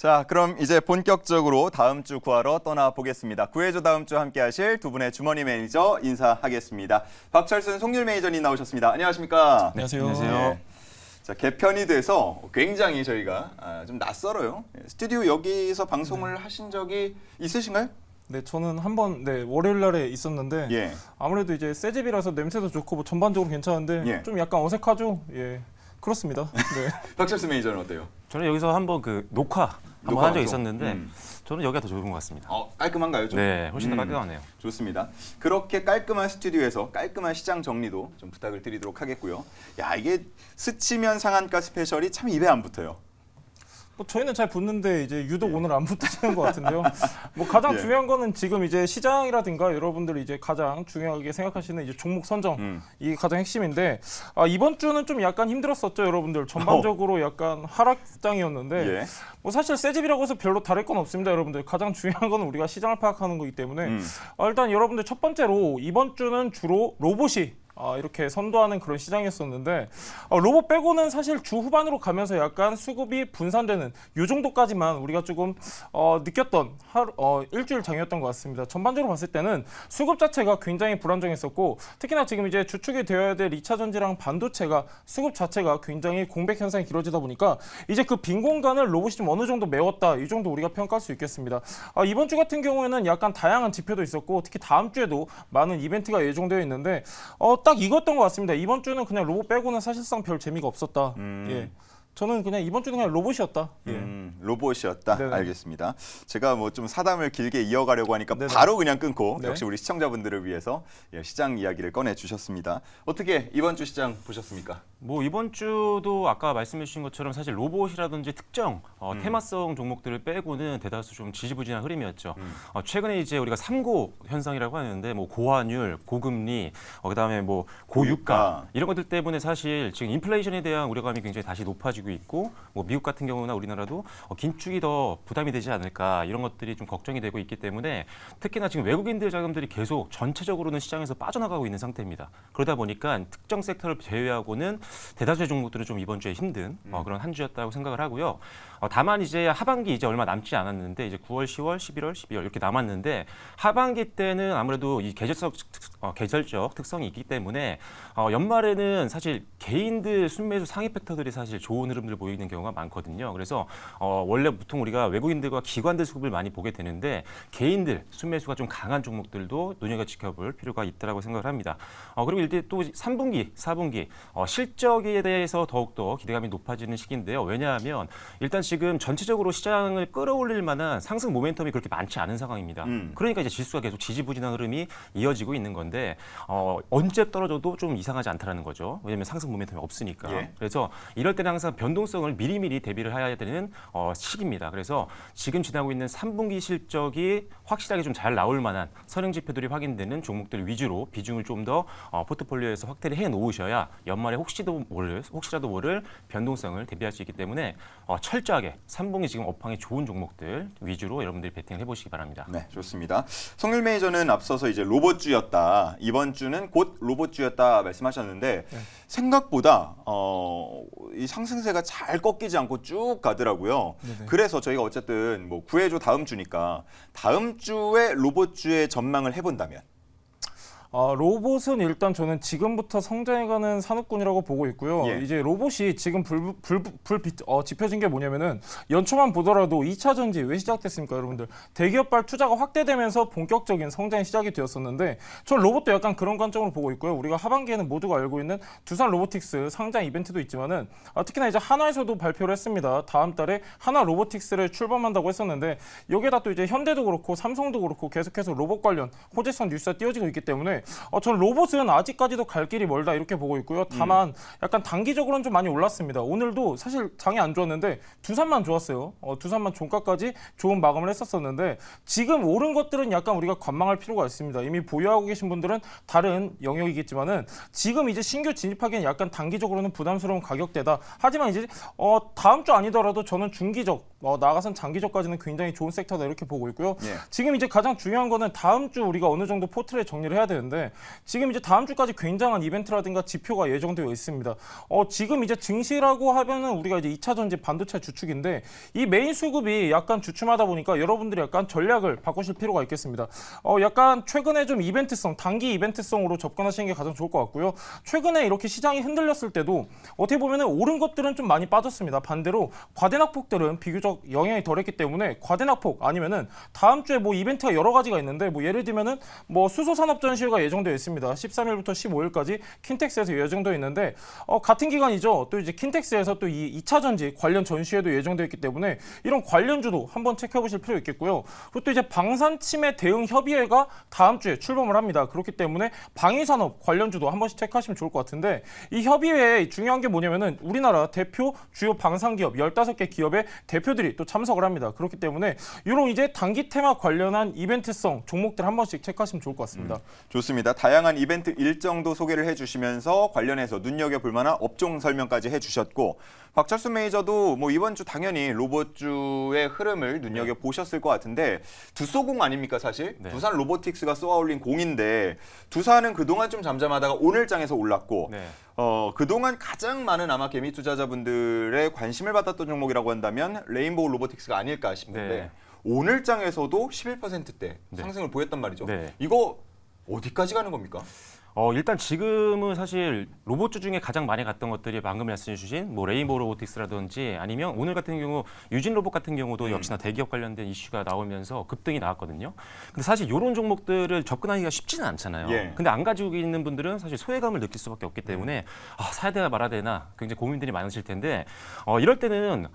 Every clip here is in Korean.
자, 그럼 이제 본격적으로 다음 주 구하러 떠나보겠습니다. 구해줘 다음 주 함께하실 두 분의 주머니 매니저 인사하겠습니다. 박철순, 송률 매니저님 나오셨습니다. 안녕하십니까? 안녕하세요. 네. 자, 개편이 돼서 굉장히 저희가 좀 낯설어요. 스튜디오 여기서 방송을 하신 적이 있으신가요? 네, 저는 한번 월요일 날에 있었는데 예. 아무래도 이제 새 집이라서 냄새도 좋고 뭐 전반적으로 괜찮은데 예. 좀 약간 어색하죠. 예, 그렇습니다. 네. 박철순 매니저는 어때요? 저는 여기서 한번 그 녹화 한번 한 적이 있었는데 저는 여기가 더 좋은 것 같습니다. 깔끔한가요? 좀? 네, 훨씬 더 깔끔하네요. 좋습니다. 그렇게 깔끔한 스튜디오에서 깔끔한 시장 정리도 좀 부탁을 드리도록 하겠고요. 야, 이게 스치면 상한가 스페셜이 참 입에 안 붙어요. 뭐 저희는 잘 붙는데 이제 유독 오늘 안 붙으시는 것 같은데요. 뭐 가장 예. 중요한 거는 지금 이제 시장이라든가 여러분들이 이제 가장 중요하게 생각하시는 이제 종목 선정 이게 가장 핵심인데 이번 주는 좀 약간 힘들었었죠, 여러분들. 전반적으로 약간 하락장이었는데 예. 뭐 사실 새 집이라고 해서 별로 다를 건 없습니다, 여러분들. 가장 중요한 거는 우리가 시장을 파악하는 거기 때문에 일단 여러분들 첫 번째로 이번 주는 주로 로봇이 이렇게 선도하는 그런 시장이었었는데 로봇 빼고는 사실 주 후반으로 가면서 약간 수급이 분산되는 이 정도까지만 우리가 조금 느꼈던 일주일 장이었던 것 같습니다. 전반적으로 봤을 때는 수급 자체가 굉장히 불안정했었고 특히나 지금 이제 주축이 되어야 될 2차 전지랑 반도체가 수급 자체가 굉장히 공백 현상이 길어지다 보니까 이제 그 빈 공간을 로봇이 좀 어느 정도 메웠다, 이 정도 우리가 평가할 수 있겠습니다. 이번 주 같은 경우에는 약간 다양한 지표도 있었고 특히 다음 주에도 많은 이벤트가 예정되어 있는데 딱 이거였던 것 같습니다. 이번 주는 그냥 로봇 빼고는 사실상 별 재미가 없었다. 예. 저는 그냥 이번 주는 그냥 로봇이었다. 예. 로봇이었다. 네네. 알겠습니다. 제가 뭐 좀 사담을 길게 이어가려고 하니까 네네. 바로 그냥 끊고 네. 역시 우리 시청자분들을 위해서 시장 이야기를 꺼내 주셨습니다. 어떻게 이번 주 시장 보셨습니까? 뭐 이번 주도 아까 말씀해 주신 것처럼 사실 로봇이라든지 특정 테마성 종목들을 빼고는 대다수 좀 지지부진한 흐름이었죠. 최근에 이제 우리가 3고 현상이라고 하는데 뭐 고환율, 고금리, 그다음에 뭐 고유가 이런 것들 때문에 사실 지금 인플레이션에 대한 우려감이 굉장히 다시 높아지고 있고 뭐 미국 같은 경우나 우리나라도 긴축이 더 부담이 되지 않을까 이런 것들이 좀 걱정이 되고 있기 때문에 특히나 지금 외국인들 자금들이 계속 전체적으로는 시장에서 빠져나가고 있는 상태입니다. 그러다 보니까 특정 섹터를 제외하고는 대다수의 종목들은 좀 이번 주에 힘든 그런 한 주였다고 생각을 하고요. 다만 이제 하반기 이제 얼마 남지 않았는데 이제 9월, 10월, 11월, 12월 이렇게 남았는데 하반기 때는 아무래도 이 계절적 특성이 있기 때문에 연말에는 사실 개인들 순매수 상위 팩터들이 사실 좋은 흐름들을 보이는 경우가 많거든요. 그래서 원래 보통 우리가 외국인들과 기관들 수급을 많이 보게 되는데 개인들 순매수가 좀 강한 종목들도 눈여겨 지켜볼 필요가 있다고 생각을 합니다. 그리고 이제 또 3분기, 4분기 실적에 대해서 더욱더 기대감이 높아지는 시기인데요. 왜냐하면 일단 지금 전체적으로 시장을 끌어올릴 만한 상승 모멘텀이 그렇게 많지 않은 상황입니다. 그러니까 이제 지수가 계속 지지부진한 흐름이 이어지고 있는 건데 언제 떨어져도 좀 이상하지 않다라는 거죠. 왜냐하면 상승 모멘텀이 없으니까. 예. 그래서 이럴 때는 항상 변동성을 미리미리 대비를 해야 되는 시기입니다. 그래서 지금 지나고 있는 3분기 실적이 확실하게 좀 잘 나올 만한 선행 지표들이 확인되는 종목들 위주로 비중을 좀 더 포트폴리오에서 확대를 해 놓으셔야 연말에 혹시라도 모를 변동성을 대비할 수 있기 때문에 철저하게 3분기 지금 업황이 좋은 종목들 위주로 여러분들이 베팅을 해보시기 바랍니다. 네, 좋습니다. 송률 매니저는 앞서서 이제 로봇주였다. 이번 주는 곧 로봇주였다 말씀하셨는데 생각보다 이 상승세가 잘 꺾이지 않고 쭉 가더라고요. 네네. 그래서 저희가 어쨌든 뭐 구해줘 다음 주니까 다음 주에 로봇주의 전망을 해본다면 로봇은 일단 저는 지금부터 성장해가는 산업군이라고 보고 있고요. 예. 이제 로봇이 지금 짚혀진 게 뭐냐면은 연초만 보더라도 2차 전지 왜 시작됐습니까, 여러분들? 대기업발 투자가 확대되면서 본격적인 성장이 시작이 되었었는데 전 로봇도 약간 그런 관점으로 보고 있고요. 우리가 하반기에는 모두가 알고 있는 두산 로보틱스 상장 이벤트도 있지만은 특히나 이제 한화에서도 발표를 했습니다. 다음 달에 한화 로보틱스를 출범한다고 했었는데 여기에다 또 이제 현대도 그렇고 삼성도 그렇고 계속해서 로봇 관련 호재성 뉴스가 띄어지고 있기 때문에 전 로봇은 아직까지도 갈 길이 멀다 이렇게 보고 있고요. 다만 약간 단기적으로는 좀 많이 올랐습니다. 오늘도 사실 장이 안 좋았는데 두산만 좋았어요. 두산만 종가까지 좋은 마감을 했었었는데 지금 오른 것들은 약간 우리가 관망할 필요가 있습니다. 이미 보유하고 계신 분들은 다른 영역이겠지만은 지금 이제 신규 진입하기엔 약간 단기적으로는 부담스러운 가격대다. 하지만 이제 다음 주 아니더라도 저는 중기적 나아가선 장기적까지는 굉장히 좋은 섹터다 이렇게 보고 있고요. 예. 지금 이제 가장 중요한 거는 다음 주 우리가 어느 정도 포트를 정리를 해야 되는데 있는데 지금 이제 다음 주까지 굉장한 이벤트라든가 지표가 예정되어 있습니다. 지금 이제 증시라고 하면은 우리가 이제 2차 전지 반도체 주축인데 이 메인 수급이 약간 주춤하다 보니까 여러분들이 약간 전략을 바꾸실 필요가 있겠습니다. 약간 최근에 좀 이벤트성, 단기 이벤트성으로 접근하시는 게 가장 좋을 것 같고요. 최근에 이렇게 시장이 흔들렸을 때도 어떻게 보면은 오른 것들은 좀 많이 빠졌습니다. 반대로 과대낙폭들은 비교적 영향이 덜했기 때문에 과대낙폭 아니면은 다음 주에 뭐 이벤트가 여러 가지가 있는데 뭐 예를 들면은 뭐 수소산업 전시회가 예정되어 있습니다. 13일부터 15일까지 킨텍스에서 예정되어 있는데 같은 기간이죠. 또 이제 킨텍스에서 또 이 2차 전지 관련 전시회도 예정되어 있기 때문에 이런 관련주도 한번 체크해 보실 필요 있겠고요. 그리고 또 이제 방산 침해 대응 협의회가 다음 주에 출범을 합니다. 그렇기 때문에 방위산업 관련주도 한 번씩 체크하시면 좋을 것 같은데 이 협의회에 중요한 게 뭐냐면은 우리나라 대표 주요 방산기업 15개 기업의 대표들이 또 참석을 합니다. 그렇기 때문에 이런 이제 단기 테마 관련한 이벤트성 종목들 한 번씩 체크하시면 좋을 것 같습니다. 좋습니다. 다양한 이벤트 일정도 소개를 해주시면서 관련해서 눈여겨볼 만한 업종 설명까지 해주셨고 박철수 매니저도 뭐 이번 주 당연히 로봇주의 흐름을 눈여겨보셨을 것 같은데 두쏘공 아닙니까 사실? 네. 두산 로보틱스가 쏘아올린 공인데 두산은 그동안 좀 잠잠하다가 오늘 장에서 올랐고 네. 그동안 가장 많은 아마 개미 투자자분들의 관심을 받았던 종목이라고 한다면 레인보우 로보틱스가 아닐까 싶은데 네. 오늘 장에서도 11%대 네. 상승을 보였단 말이죠. 네. 이거 어디까지 가는 겁니까? 일단 지금은 사실 로봇주 중에 가장 많이 갔던 것들이 방금 말씀해 주신 뭐 레인보우 로보틱스라든지 아니면 오늘 같은 경우 유진 로봇 같은 경우도 역시나 대기업 관련된 이슈가 나오면서 급등이 나왔거든요. 근데 사실 이런 종목들을 접근하기가 쉽지는 않잖아요. 예. 근데 안 가지고 있는 분들은 사실 소외감을 느낄 수밖에 없기 때문에 사야 되나 말아야 되나 굉장히 고민들이 많으실 텐데 이럴 때는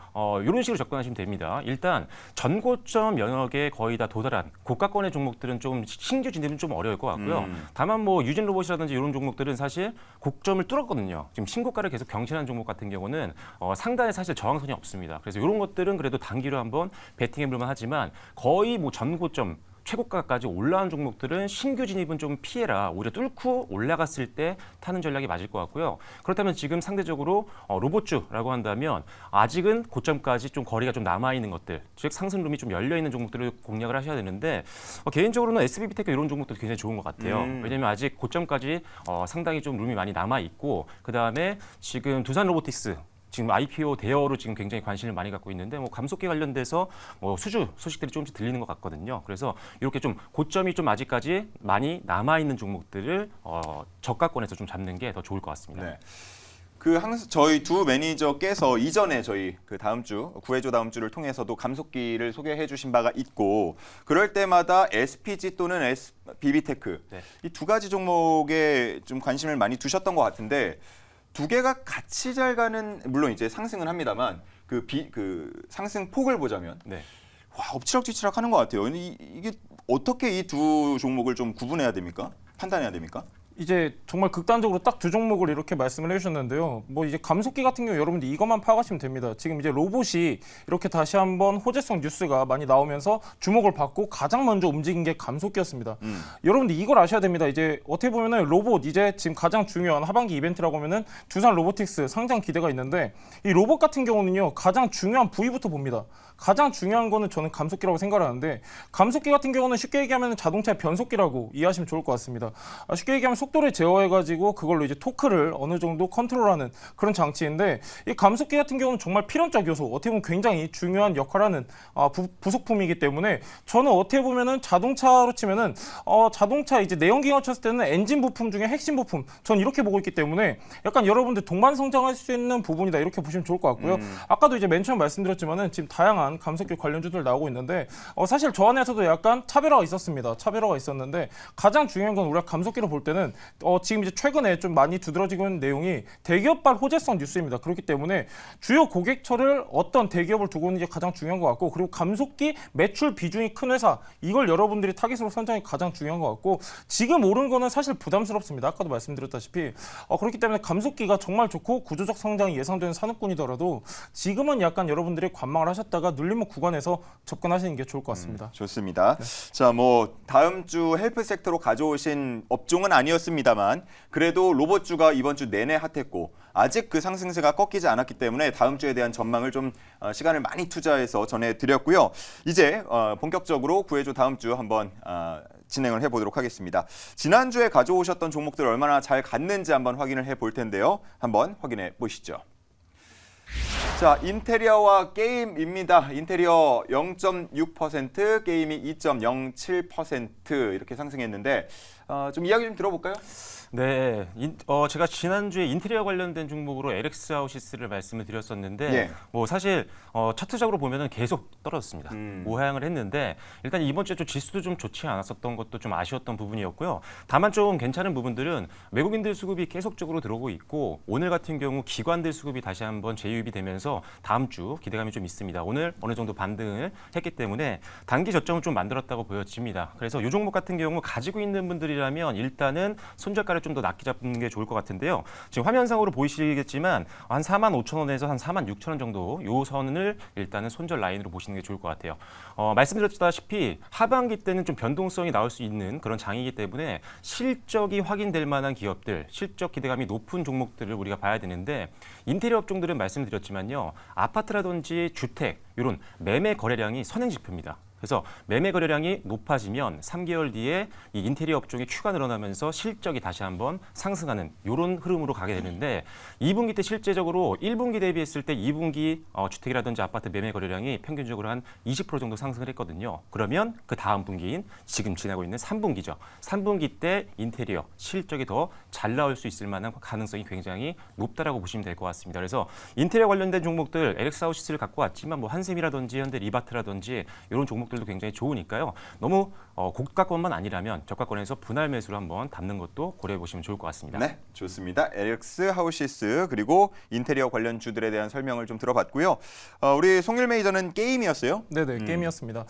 이런 식으로 접근하시면 됩니다. 일단 전고점 영역에 거의 다 도달한 고가권의 종목들은 좀 신규 진입은 좀 어려울 것 같고요. 다만 뭐 유진 로봇 라든지 이런 종목들은 사실 고점을 뚫었거든요. 지금 신고가를 계속 경신한 종목 같은 경우는 상단에 사실 저항선이 없습니다. 그래서 이런 것들은 그래도 단기로 한번 베팅해볼만 하지만 거의 뭐 전고점 최고가까지 올라온 종목들은 신규 진입은 좀 피해라. 오히려 뚫고 올라갔을 때 타는 전략이 맞을 것 같고요. 그렇다면 지금 상대적으로 로봇주라고 한다면 아직은 고점까지 좀 거리가 좀 남아있는 것들, 즉 상승룸이 좀 열려있는 종목들을 공략을 하셔야 되는데 개인적으로는 SBB테크 이런 종목도 굉장히 좋은 것 같아요. 왜냐하면 아직 고점까지 상당히 좀 룸이 많이 남아있고 그다음에 지금 두산 로보틱스 지금 IPO 대여로 지금 굉장히 관심을 많이 갖고 있는데 뭐 감속기 관련돼서 뭐 수주 소식들이 조금씩 들리는 것 같거든요. 그래서 이렇게 좀 고점이 좀 아직까지 많이 남아 있는 종목들을 저가권에서 좀 잡는 게 더 좋을 것 같습니다. 네. 저희 두 매니저께서 이전에 저희 그 다음 주 구해줘 다음 주를 통해서도 감속기를 소개해 주신 바가 있고 그럴 때마다 SPG 또는 SBB테크 네. 이 두 가지 종목에 좀 관심을 많이 두셨던 것 같은데 두 개가 같이 잘 가는 물론 이제 상승은 합니다만 그 상승 폭을 보자면 네. 와 엎치락뒤치락 하는 것 같아요. 이게 어떻게 이 두 종목을 좀 구분해야 됩니까? 판단해야 됩니까? 이제 정말 극단적으로 딱 두 종목을 이렇게 말씀을 해주셨는데요. 뭐 이제 감속기 같은 경우 여러분들 이것만 파악하시면 됩니다. 지금 이제 로봇이 이렇게 다시 한번 호재성 뉴스가 많이 나오면서 주목을 받고 가장 먼저 움직인 게 감속기였습니다. 여러분들 이걸 아셔야 됩니다. 이제 어떻게 보면은 로봇 이제 지금 가장 중요한 하반기 이벤트라고 하면은 두산 로보틱스 상장 기대가 있는데 이 로봇 같은 경우는요 가장 중요한 부위부터 봅니다. 가장 중요한 거는 저는 감속기라고 생각하는데 감속기 같은 경우는 쉽게 얘기하면 자동차의 변속기라고 이해하시면 좋을 것 같습니다. 쉽게 얘기하면 속도를 제어해가지고 그걸로 이제 토크를 어느 정도 컨트롤하는 그런 장치인데 이 감속기 같은 경우는 정말 필연적 요소 어떻게 보면 굉장히 중요한 역할을 하는 부속품이기 때문에 저는 어떻게 보면은 자동차로 치면은 자동차 이제 내연기관 쳤을 때는 엔진 부품 중에 핵심 부품 전 이렇게 보고 있기 때문에 약간 여러분들 동반 성장할 수 있는 부분이다 이렇게 보시면 좋을 것 같고요. 아까도 이제 맨 처음 말씀드렸지만은 지금 다양한 감속기 관련주들 나오고 있는데 사실 저 안에서도 약간 차별화가 있었습니다. 차별화가 있었는데 가장 중요한 건 우리가 감속기로 볼 때는 지금 이제 최근에 좀 많이 두드러지고 있는 내용이 대기업발 호재성 뉴스입니다. 그렇기 때문에 주요 고객처를 어떤 대기업을 두고 있는 게 가장 중요한 것 같고 그리고 감속기 매출 비중이 큰 회사 이걸 여러분들이 타깃으로 선정이 가장 중요한 것 같고 지금 오른 거는 사실 부담스럽습니다. 아까도 말씀드렸다시피 그렇기 때문에 감속기가 정말 좋고 구조적 성장이 예상되는 산업군이더라도 지금은 약간 여러분들이 관망을 하셨다가 눌림목 구간에서 접근하시는 게 좋을 것 같습니다. 좋습니다. 자, 뭐 다음 주 헬프 섹터로 가져오신 업종은 아니었습니다만 그래도 로봇주가 이번 주 내내 핫했고 아직 그 상승세가 꺾이지 않았기 때문에 다음 주에 대한 전망을 좀 시간을 많이 투자해서 전해드렸고요. 이제 본격적으로 구해줘 다음 주 한번 진행을 해보도록 하겠습니다. 지난주에 가져오셨던 종목들 얼마나 잘 갔는지 한번 확인을 해볼 텐데요. 한번 확인해 보시죠. 자, 인테리어와 게임입니다. 인테리어 0.6%, 게임이 2.07% 이렇게 상승했는데 좀 이야기 좀 들어볼까요? 네, 제가 지난주에 인테리어 관련된 종목으로 LX 하우시스를 말씀을 드렸었는데 예. 뭐 사실 차트적으로 보면은 계속 떨어졌습니다. 우하향을 했는데 일단 이번 주에 좀 지수도 좀 좋지 않았었던 것도 좀 아쉬웠던 부분이었고요. 다만 좀 괜찮은 부분들은 외국인들 수급이 계속적으로 들어오고 있고 오늘 같은 경우 기관들 수급이 다시 한번 재유입이 되면서 다음 주 기대감이 좀 있습니다. 오늘 어느 정도 반등을 했기 때문에 단기 저점을 좀 만들었다고 보여집니다. 그래서 이 종목 같은 경우 가지고 있는 분들이라면 일단은 손절가를 좀 더 낮게 잡는 게 좋을 것 같은데요. 지금 화면상으로 보이시겠지만 한 45,000원에서 한 46,000원 정도 요 선을 일단은 손절 라인으로 보시는 게 좋을 것 같아요. 말씀드렸다시피 하반기 때는 좀 변동성이 나올 수 있는 그런 장이기 때문에 실적이 확인될 만한 기업들, 실적 기대감이 높은 종목들을 우리가 봐야 되는데 인테리어 업종들은 말씀드렸지만요. 아파트라든지 주택 이런 매매 거래량이 선행 지표입니다. 그래서 매매 거래량이 높아지면 3개월 뒤에 이 인테리어 업종의 큐가 늘어나면서 실적이 다시 한번 상승하는 이런 흐름으로 가게 되는데 2분기 때 실제적으로 1분기 대비했을 때 2분기 주택이라든지 아파트 매매 거래량이 평균적으로 한 20% 정도 상승을 했거든요. 그러면 그 다음 분기인 지금 지나고 있는 3분기죠. 3분기 때 인테리어 실적이 더 잘 나올 수 있을 만한 가능성이 굉장히 높다라고 보시면 될 것 같습니다. 그래서 인테리어 관련된 종목들 LX 하우시스를 갖고 왔지만 뭐 한샘이라든지 현대 리바트라든지 이런 종목들도 굉장히 좋으니까요. 너무 고가권만 아니라면 저가권에서 분할 매수를 한번 담는 것도 고려해 보시면 좋을 것 같습니다. 네, 좋습니다. LX 하우시스 그리고 인테리어 관련 주들에 대한 설명을 좀 들어봤고요. 우리 송일 매니저는 게임이었어요? 네네, 게임이었습니다.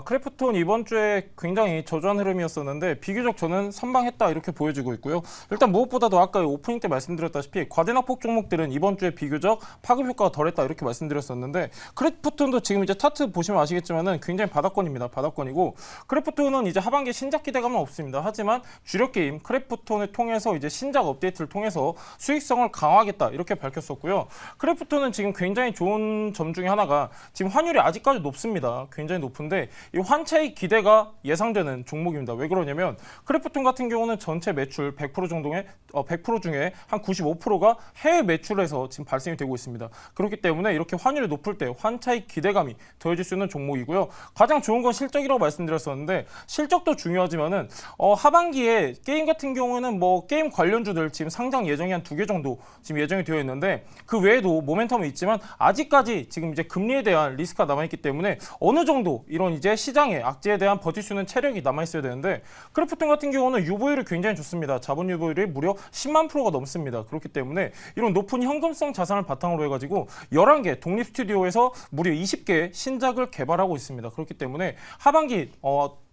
크래프톤 이번 주에 굉장히 저조한 흐름이었었는데 비교적 저는 선방했다 이렇게 보여지고 있고요. 일단 무엇보다도 아까 오프닝 때 말씀드렸다시피 과대낙폭 종목들은 이번 주에 비교적 파급 효과가 덜했다 이렇게 말씀드렸었는데 크래프톤도 지금 이제 차트 보시면 아시겠지만은 굉장히 바닥권입니다. 바닥권이고 크래프톤은 이제 하반기 신작 기대감은 없습니다. 하지만 주력 게임 크래프톤을 통해서 이제 신작 업데이트를 통해서 수익성을 강화하겠다 이렇게 밝혔었고요. 크래프톤은 지금 굉장히 좋은 점 중에 하나가 지금 환율이 아직까지 높습니다. 굉장히 높은데 이 환차익 기대가 예상되는 종목입니다. 왜 그러냐면 크래프톤 같은 경우는 전체 매출 100% 정도의 100% 중에 한 95%가 해외 매출에서 지금 발생이 되고 있습니다. 그렇기 때문에 이렇게 환율이 높을 때 환차익 기대감이 더해질 수 있는 종목이고요. 가장 좋은 건 실적이라고 말씀드렸었는데 실적도 중요하지만은 하반기에 게임 같은 경우에는 뭐 게임 관련주들 지금 상장 예정이 한 2개 정도 지금 예정이 되어 있는데 그 외에도 모멘텀은 있지만 아직까지 지금 이제 금리에 대한 리스크가 남아있기 때문에 어느 정도 이런 이제 시장의 악재에 대한 버틸 수 있는 체력이 남아있어야 되는데 크래프톤 같은 경우는 유보율이 굉장히 좋습니다. 자본 유보율이 무려 10만 %가 넘습니다. 그렇기 때문에 이런 높은 현금성 자산을 바탕으로 해가지고 11개 독립 스튜디오에서 무려 20개의 신작을 개발하고 있습니다. 그렇기 때문에 하반기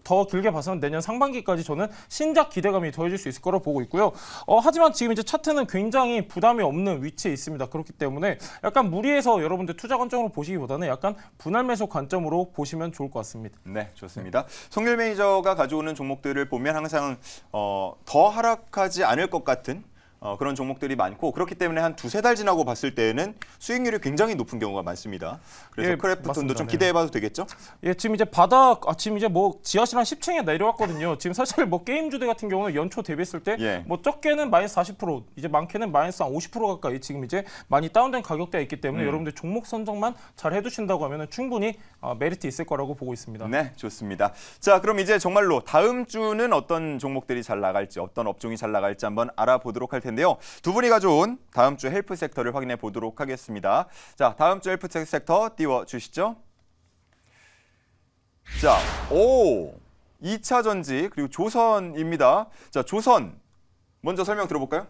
더 길게 봐서는 내년 상반기까지 저는 신작 기대감이 더해질 수 있을 거라고 보고 있고요. 하지만 지금 이제 차트는 굉장히 부담이 없는 위치에 있습니다. 그렇기 때문에 약간 무리해서 여러분들 투자 관점으로 보시기보다는 약간 분할 매수 관점으로 보시면 좋을 것 같습니다. 네, 좋습니다. 송일 매니저가 가져오는 종목들을 보면 항상 더 하락하지 않을 것 같은 그런 종목들이 많고 그렇기 때문에 한 2-3달 지나고 봤을 때에는 수익률이 굉장히 높은 경우가 많습니다. 그래서 예, 크래프톤도 맞습니다. 좀 네. 기대해봐도 되겠죠? 예, 지금 이제 지금 이제 뭐 지하실 한 10층에 내려왔거든요. 지금 사실 뭐 게임주들 같은 경우는 연초 대비했을 때 예. 뭐 적게는 마이너스 40%, 이제 많게는 마이너스 한 50% 가까이 지금 이제 많이 다운된 가격대가 있기 때문에 여러분들 종목 선정만 잘 해두신다고 하면 충분히 메리트 있을 거라고 보고 있습니다. 네, 좋습니다. 자, 그럼 이제 정말로 다음 주는 어떤 종목들이 잘 나갈지, 어떤 업종이 잘 나갈지 한번 알아보도록 할 텐데요. 두 분이 가져온 다음 주 헬프 섹터를 확인해 보도록 하겠습니다. 자, 다음 주 헬프 섹터 띄워 주시죠. 자, 2차 전지 그리고 조선입니다. 자, 조선 먼저 설명 들어볼까요?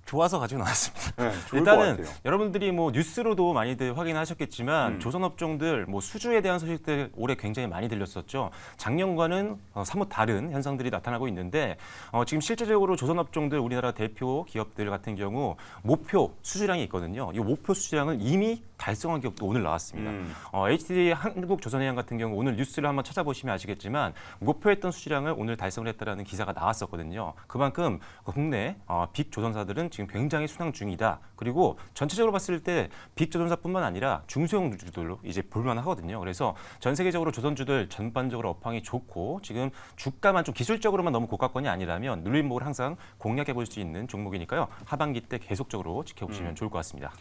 좋아서 가지고 나왔습니다. 네, 좋을 일단은 것 같아요. 여러분들이 뭐 뉴스로도 많이들 확인하셨겠지만 조선 업종들 뭐 수주에 대한 소식들 올해 굉장히 많이 들렸었죠. 작년과는 사뭇 다른 현상들이 나타나고 있는데 지금 실제적으로 조선 업종들 우리나라 대표 기업들 같은 경우 목표 수주량이 있거든요. 이 목표 수주량을 이미 달성한 기업도 오늘 나왔습니다. HDD 한국조선해양 같은 경우 오늘 뉴스를 한번 찾아보시면 아시겠지만 목표했던 수주량을 오늘 달성을 했다라는 기사가 나왔었거든요. 그만큼 국내 빅 조선사들은 지금 지금 굉장히 순항 중이다. 그리고 전체적으로 봤을 때 빅조선사뿐만 아니라 중소형주들로 이제 볼만하거든요. 그래서 전 세계적으로 조선주들 전반적으로 업황이 좋고 지금 주가만 좀 기술적으로만 너무 고가권이 아니라면 눌림목을 항상 공략해 볼 수 있는 종목이니까요. 하반기 때 계속적으로 지켜보시면 좋을 것 같습니다.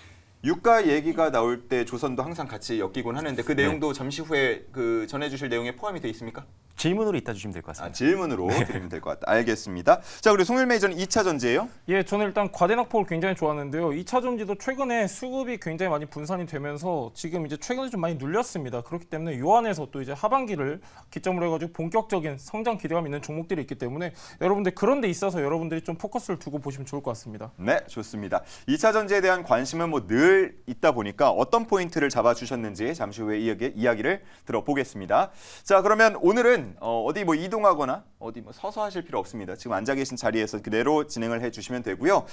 유가 얘기가 나올 때 조선도 항상 같이 엮이곤 하는데 그 내용도 잠시 후에 그 전해주실 내용에 포함이 돼 있습니까? 질문으로 이따 주시면 될 것 같습니다. 질문으로 드리면 될 것 같다. 알겠습니다. 자, 그리고 송일 메이저는 2차 전지예요? 예, 저는 일단 과대낙폭을 굉장히 좋아하는데요. 2차 전지도 최근에 수급이 굉장히 많이 분산이 되면서 지금 이제 최근에 좀 많이 눌렸습니다. 그렇기 때문에 요 안에서 또 이제 하반기를 기점으로 해가지고 본격적인 성장 기대감 있는 종목들이 있기 때문에 여러분들 그런 데 있어서 여러분들이 좀 포커스를 두고 보시면 좋을 것 같습니다. 네, 좋습니다. 2차 전지에 대한 관심은 뭐 늘 있다 보니까 어떤 포인트를 잡아주셨는지 잠시 후에 이야기를 들어보겠습니다. 자, 그러면 오늘은 어디 뭐 이동하거나 어디 뭐 서서 하실 필요 없습니다. 지금 앉아 계신 자리에서 그대로 진행을 해주시면 되고요.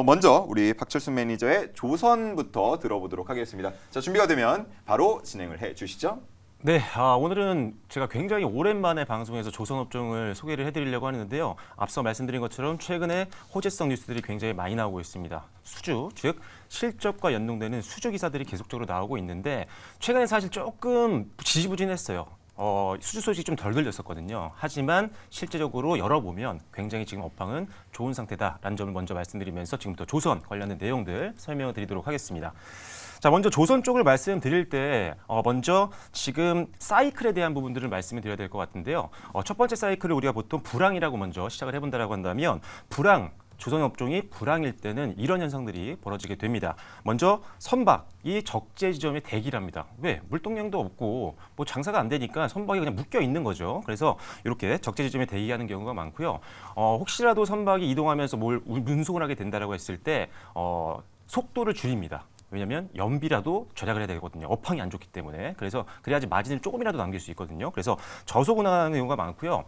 먼저 우리 박철순 매니저의 조선부터 들어보도록 하겠습니다. 자, 준비가 되면 바로 진행을 해주시죠. 네, 오늘은 제가 굉장히 오랜만에 방송에서 조선업종을 소개를 해드리려고 하는데요. 앞서 말씀드린 것처럼 최근에 호재성 뉴스들이 굉장히 많이 나오고 있습니다. 수주, 즉 실적과 연동되는 수주 기사들이 계속적으로 나오고 있는데 최근에 사실 조금 지지부진했어요. 수주 소식이 좀 덜 들렸었거든요. 하지만 실제적으로 열어보면 굉장히 지금 업황은 좋은 상태다라는 점을 먼저 말씀드리면서 지금부터 조선 관련된 내용들 설명을 드리도록 하겠습니다. 자, 먼저 조선 쪽을 말씀드릴 때 먼저 지금 사이클에 대한 부분들을 말씀을 드려야 될 것 같은데요. 첫 번째 사이클을 우리가 보통 불황이라고 먼저 시작을 해본다라고 한다면 불황, 조선 업종이 불황일 때는 이런 현상들이 벌어지게 됩니다. 먼저 선박이 적재 지점에 대기랍니다. 왜? 물동량도 없고 뭐 장사가 안 되니까 선박이 그냥 묶여 있는 거죠. 그래서 이렇게 적재 지점에 대기하는 경우가 많고요. 혹시라도 선박이 이동하면서 뭘 운송을 하게 된다라고 했을 때 속도를 줄입니다. 왜냐하면 연비라도 절약을 해야 되거든요. 업황이 안 좋기 때문에. 그래서 그래야지 마진을 조금이라도 남길 수 있거든요. 그래서 저속 운항하는 경우가 많고요.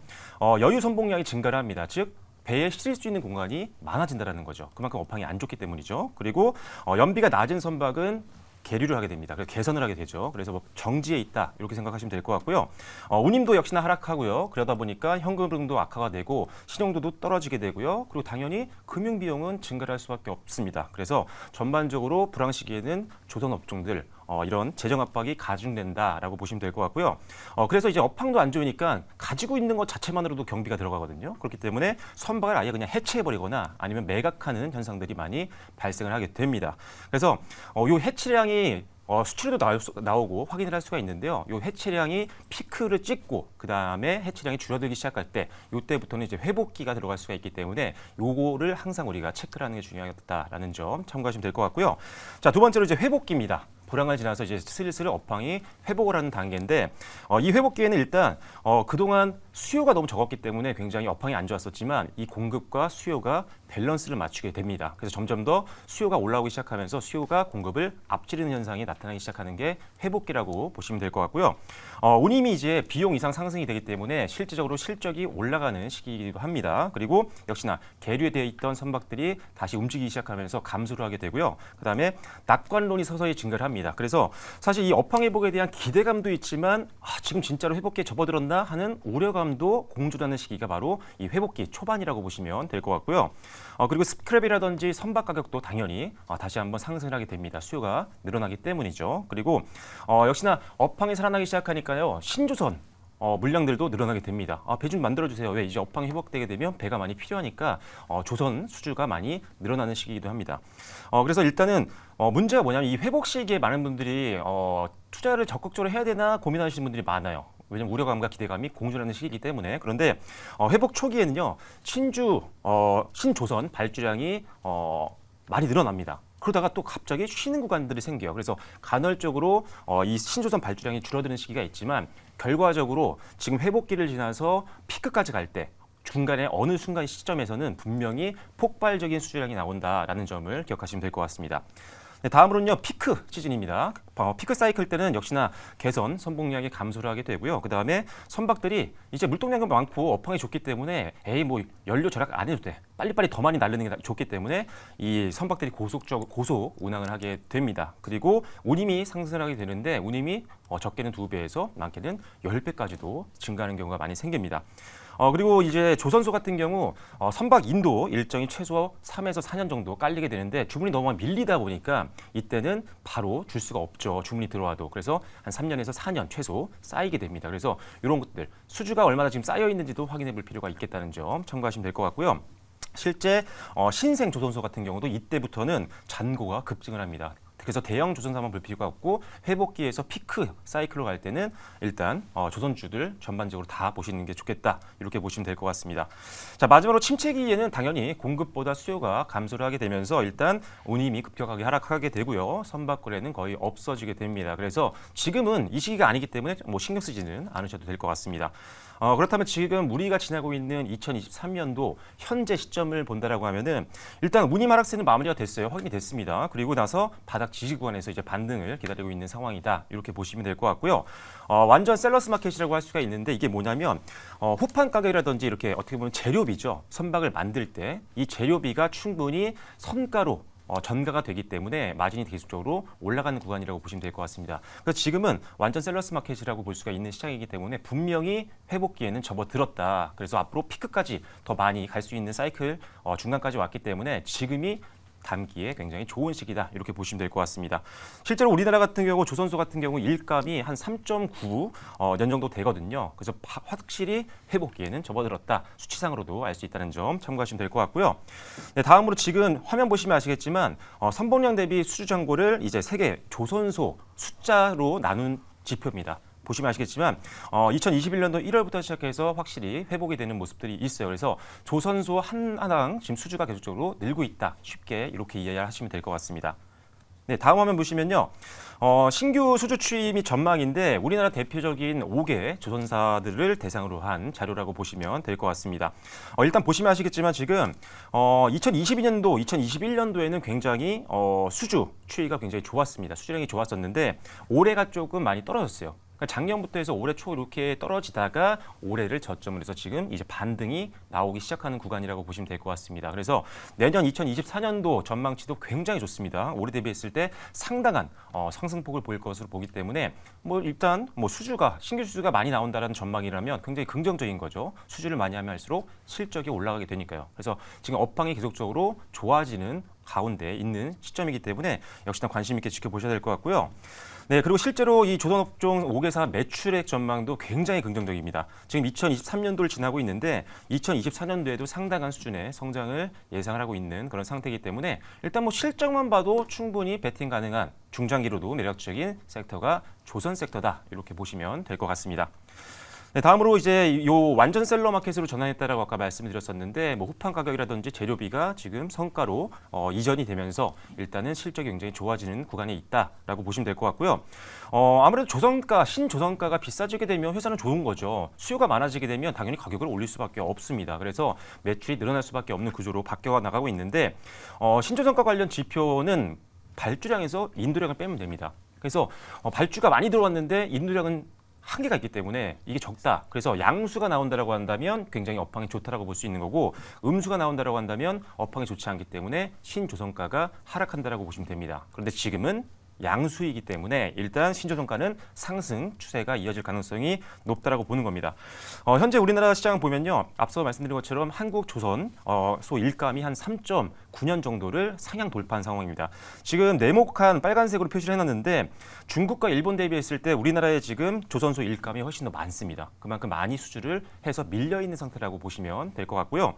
여유 선봉량이 증가를 합니다. 즉 배에 실을 수 있는 공간이 많아진다는 거죠. 그만큼 업황이 안 좋기 때문이죠. 그리고 연비가 낮은 선박은 계류를 하게 됩니다. 그래서 개선을 하게 되죠. 그래서 뭐 정지에 있다 이렇게 생각하시면 될 것 같고요. 운임도 역시나 하락하고요. 그러다 보니까 현금 흐름도 악화가 되고 신용도도 떨어지게 되고요. 그리고 당연히 금융 비용은 증가를 할 수밖에 없습니다. 그래서 전반적으로 불황 시기에는 조선 업종들 이런 재정 압박이 가중된다라고 보시면 될 것 같고요. 그래서 이제 업황도 안 좋으니까 가지고 있는 것 자체만으로도 경비가 들어가거든요. 그렇기 때문에 선박을 아예 그냥 해체해버리거나 아니면 매각하는 현상들이 많이 발생을 하게 됩니다. 그래서 이 해치량이 수치로도 나오고 확인을 할 수가 있는데요. 이 해치량이 피크를 찍고 그 다음에 해치량이 줄어들기 시작할 때 이때부터는 이제 회복기가 들어갈 수가 있기 때문에 요거를 항상 우리가 체크를 하는 게 중요하다라는 점 참고하시면 될 것 같고요. 자, 두 번째로 이제 회복기입니다. 불황을 지나서 이제 슬슬 업황이 회복을 하는 단계인데 이 회복기에는 일단 그동안 수요가 너무 적었기 때문에 굉장히 업황이 안 좋았었지만 이 공급과 수요가 밸런스를 맞추게 됩니다. 그래서 점점 더 수요가 올라오기 시작하면서 수요가 공급을 앞지르는 현상이 나타나기 시작하는 게 회복기라고 보시면 될 것 같고요. 운임이 이제 비용 이상 상승이 되기 때문에 실질적으로 실적이 올라가는 시기이기도 합니다. 그리고 역시나 계류되어 있던 선박들이 다시 움직이기 시작하면서 감소를 하게 되고요. 그다음에 낙관론이 서서히 증가를 합니다. 그래서 사실 이 업황 회복에 대한 기대감도 있지만 지금 진짜로 회복기에 접어들었나 하는 우려감도 공존하는 시기가 바로 이 회복기 초반이라고 보시면 될 것 같고요. 그리고 스크랩이라든지 선박 가격도 당연히 다시 한번 상승을 하게 됩니다. 수요가 늘어나기 때문이죠. 그리고 역시나 업황이 살아나기 시작하니까요. 신조선 물량들도 늘어나게 됩니다. 배 좀 만들어주세요. 왜? 이제 업황이 회복되게 되면 배가 많이 필요하니까 조선 수주가 많이 늘어나는 시기이기도 합니다. 그래서 일단은 문제가 뭐냐면 이 회복 시기에 많은 분들이 투자를 적극적으로 해야 되나 고민하시는 분들이 많아요. 왜냐면 우려감과 기대감이 공존하는 시기이기 때문에. 그런데 회복 초기에는요. 신조선 발주량이 많이 늘어납니다. 그러다가 또 갑자기 쉬는 구간들이 생겨요. 그래서 간헐적으로 이 신조선 발주량이 줄어드는 시기가 있지만 결과적으로 지금 회복기를 지나서 피크까지 갈 때 중간에 어느 순간 시점에서는 분명히 폭발적인 수주량이 나온다라는 점을 기억하시면 될 것 같습니다. 네, 다음으로는요. 피크 시즌입니다. 피크 사이클 때는 역시나 개선, 선봉량이 감소를 하게 되고요. 그다음에 선박들이 이제 물동량이 많고 업황이 좋기 때문에 뭐 연료 절약 안 해도 돼. 빨리빨리 더 많이 날리는 게 좋기 때문에 이 선박들이 고속 운항을 하게 됩니다. 그리고 운임이 상승을 하게 되는데 운임이 적게는 2배에서 많게는 10배까지도 증가하는 경우가 많이 생깁니다. 그리고 이제 조선소 같은 경우 선박 인도 일정이 최소 3에서 4년 정도 깔리게 되는데 주문이 너무 밀리다 보니까 이때는 바로 줄 수가 없죠. 주문이 들어와도. 그래서 한 3년에서 4년 최소 쌓이게 됩니다. 그래서 이런 것들 수주가 얼마나 지금 쌓여 있는지도 확인해 볼 필요가 있겠다는 점 참고하시면 될 것 같고요. 실제 신생 조선소 같은 경우도 이때부터는 잔고가 급증을 합니다. 그래서 대형 조선사만 볼 필요가 없고 회복기에서 피크 사이클로 갈 때는 일단 조선주들 전반적으로 다 보시는 게 좋겠다. 이렇게 보시면 될 것 같습니다. 자, 마지막으로 침체기에는 당연히 공급보다 수요가 감소를 하게 되면서 일단 운임이 급격하게 하락하게 되고요. 선박 거래는 거의 없어지게 됩니다. 그래서 지금은 이 시기가 아니기 때문에 뭐 신경 쓰지는 않으셔도 될 것 같습니다. 그렇다면 지금 우리가 지나고 있는 2023년도 현재 시점을 본다라고 하면은 일단 운임 하락세는 마무리가 됐어요. 확인이 됐습니다. 그리고 나서 바닥 지지 구간에서 이제 반등을 기다리고 있는 상황이다. 이렇게 보시면 될 것 같고요. 완전 셀러스 마켓이라고 할 수가 있는데 이게 뭐냐면 후판 가격이라든지 이렇게 어떻게 보면 재료비죠. 선박을 만들 때 이 재료비가 충분히 선가로 전가가 되기 때문에 마진이 계속적으로 올라가는 구간이라고 보시면 될 것 같습니다. 그래서 지금은 완전 셀러스 마켓이라고 볼 수가 있는 시장이기 때문에 분명히 회복기에는 접어들었다. 그래서 앞으로 피크까지 더 많이 갈 수 있는 사이클 중간까지 왔기 때문에 지금이 담기에 굉장히 좋은 시기다. 이렇게 보시면 될 것 같습니다. 실제로 우리나라 같은 경우 조선소 같은 경우 일감이 한 3.9년 정도 되거든요. 그래서 확실히 회복기에는 접어들었다. 수치상으로도 알 수 있다는 점 참고하시면 될 것 같고요. 네, 다음으로 지금 화면 보시면 아시겠지만 선봉량 대비 수주 잔고를 이제 세계 조선소 숫자로 나눈 지표입니다. 보시면 아시겠지만 2021년도 1월부터 시작해서 확실히 회복이 되는 모습들이 있어요. 그래서 조선소 하나당 지금 수주가 계속적으로 늘고 있다. 쉽게 이렇게 이해하시면 될 것 같습니다. 네, 다음 화면 보시면요. 신규 수주 취임이 전망인데 우리나라 대표적인 5개 조선사들을 대상으로 한 자료라고 보시면 될 것 같습니다. 일단 보시면 아시겠지만 지금 2022년도, 2021년도에는 굉장히 수주 추이가 굉장히 좋았습니다. 수주량이 좋았었는데 올해가 조금 많이 떨어졌어요. 그러니까 작년부터 해서 올해 초 이렇게 떨어지다가 올해를 저점으로 해서 지금 이제 반등이 나오기 시작하는 구간이라고 보시면 될 것 같습니다. 그래서 내년 2024년도 전망치도 굉장히 좋습니다. 올해 대비했을 때 상당한 상승폭을 보일 것으로 보기 때문에 뭐 일단 뭐 수주가 신규 수주가 많이 나온다라는 전망이라면 굉장히 긍정적인 거죠. 수주를 많이 하면 할수록 실적이 올라가게 되니까요. 그래서 지금 업황이 계속적으로 좋아지는 가운데 있는 시점이기 때문에 역시나 관심 있게 지켜보셔야 될 것 같고요. 네, 그리고 실제로 이 조선업종 5개사 매출액 전망도 굉장히 긍정적입니다. 지금 2023년도를 지나고 있는데 2024년도에도 상당한 수준의 성장을 예상을 하고 있는 그런 상태이기 때문에 일단 뭐 실적만 봐도 충분히 베팅 가능한 중장기로도 매력적인 섹터가 조선 섹터다. 이렇게 보시면 될 것 같습니다. 네, 다음으로 이제 요 완전 셀러 마켓으로 전환했다라고 아까 말씀드렸었는데 뭐 후판 가격이라든지 재료비가 지금 성과로 이전이 되면서 일단은 실적이 굉장히 좋아지는 구간에 있다라고 보시면 될 것 같고요. 아무래도 조선가, 신조선가가 비싸지게 되면 회사는 좋은 거죠. 수요가 많아지게 되면 당연히 가격을 올릴 수밖에 없습니다. 그래서 매출이 늘어날 수밖에 없는 구조로 바뀌어 나가고 있는데 신조선가 관련 지표는 발주량에서 인도량을 빼면 됩니다. 그래서 발주가 많이 들어왔는데 인도량은 한계가 있기 때문에 이게 적다. 그래서 양수가 나온다라고 한다면 굉장히 업황이 좋다라고 볼 수 있는 거고 음수가 나온다라고 한다면 업황이 좋지 않기 때문에 신조선가가 하락한다라고 보시면 됩니다. 그런데 지금은 양수이기 때문에 일단 신조선가는 상승 추세가 이어질 가능성이 높다라고 보는 겁니다. 현재 우리나라 시장을 보면요. 앞서 말씀드린 것처럼 한국 조선 소 일감이 한 3.9년 정도를 상향 돌파한 상황입니다. 지금 네모칸 빨간색으로 표시를 해놨는데 중국과 일본 대비했을 때 우리나라의 지금 조선소 일감이 훨씬 더 많습니다. 그만큼 많이 수주를 해서 밀려 있는 상태라고 보시면 될 것 같고요.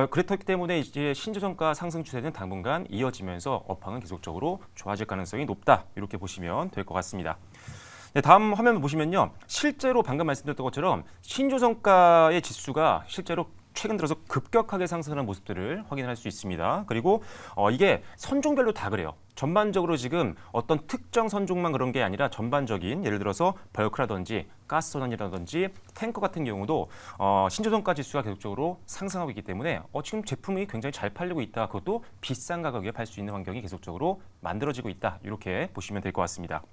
그렇기 때문에 이제 신조선가 상승 추세는 당분간 이어지면서 업황은 계속적으로 좋아질 가능성이 높다. 이렇게 보시면 될 것 같습니다. 네, 다음 화면 보시면요. 실제로 방금 말씀드렸던 것처럼 신조선가의 지수가 실제로 최근 들어서 급격하게 상승하는 모습들을 확인할 수 있습니다. 그리고 이게 선종별로 다 그래요. 전반적으로 지금 어떤 특정 선종만 그런 게 아니라 전반적인 예를 들어서 벌크라든지 가스선원이라든지 탱커 같은 경우도 신조선가 지수가 계속적으로 상승하고 있기 때문에 지금 제품이 굉장히 잘 팔리고 있다. 그것도 비싼 가격에 팔 수 있는 환경이 계속적으로 만들어지고 있다. 이렇게 보시면 될 것 같습니다.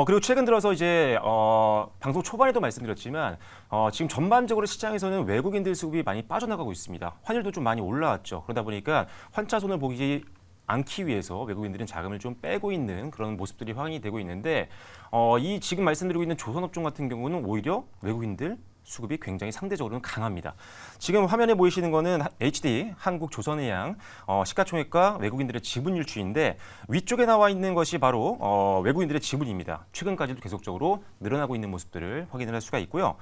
그리고 최근 들어서 이제 방송 초반에도 말씀드렸지만 지금 전반적으로 시장에서는 외국인들 수급이 많이 빠져나가고 있습니다. 환율도 좀 많이 올라왔죠. 그러다 보니까 환차손을 보기 않기 위해서 외국인들은 자금을 좀 빼고 있는 그런 모습들이 확인이 되고 있는데 이 지금 말씀드리고 있는 조선업종 같은 경우는 오히려 외국인들 수급이 굉장히 상대적으로는 강합니다. 지금 화면에 보이시는 거는 HD 한국조선해양 시가총액과 외국인들의 지분 일주인데 위쪽에 나와 있는 것이 바로 외국인들의 지분입니다. 최근까지도 계속적으로 늘어나고 있는 모습들을 확인을 할 수가 있고요.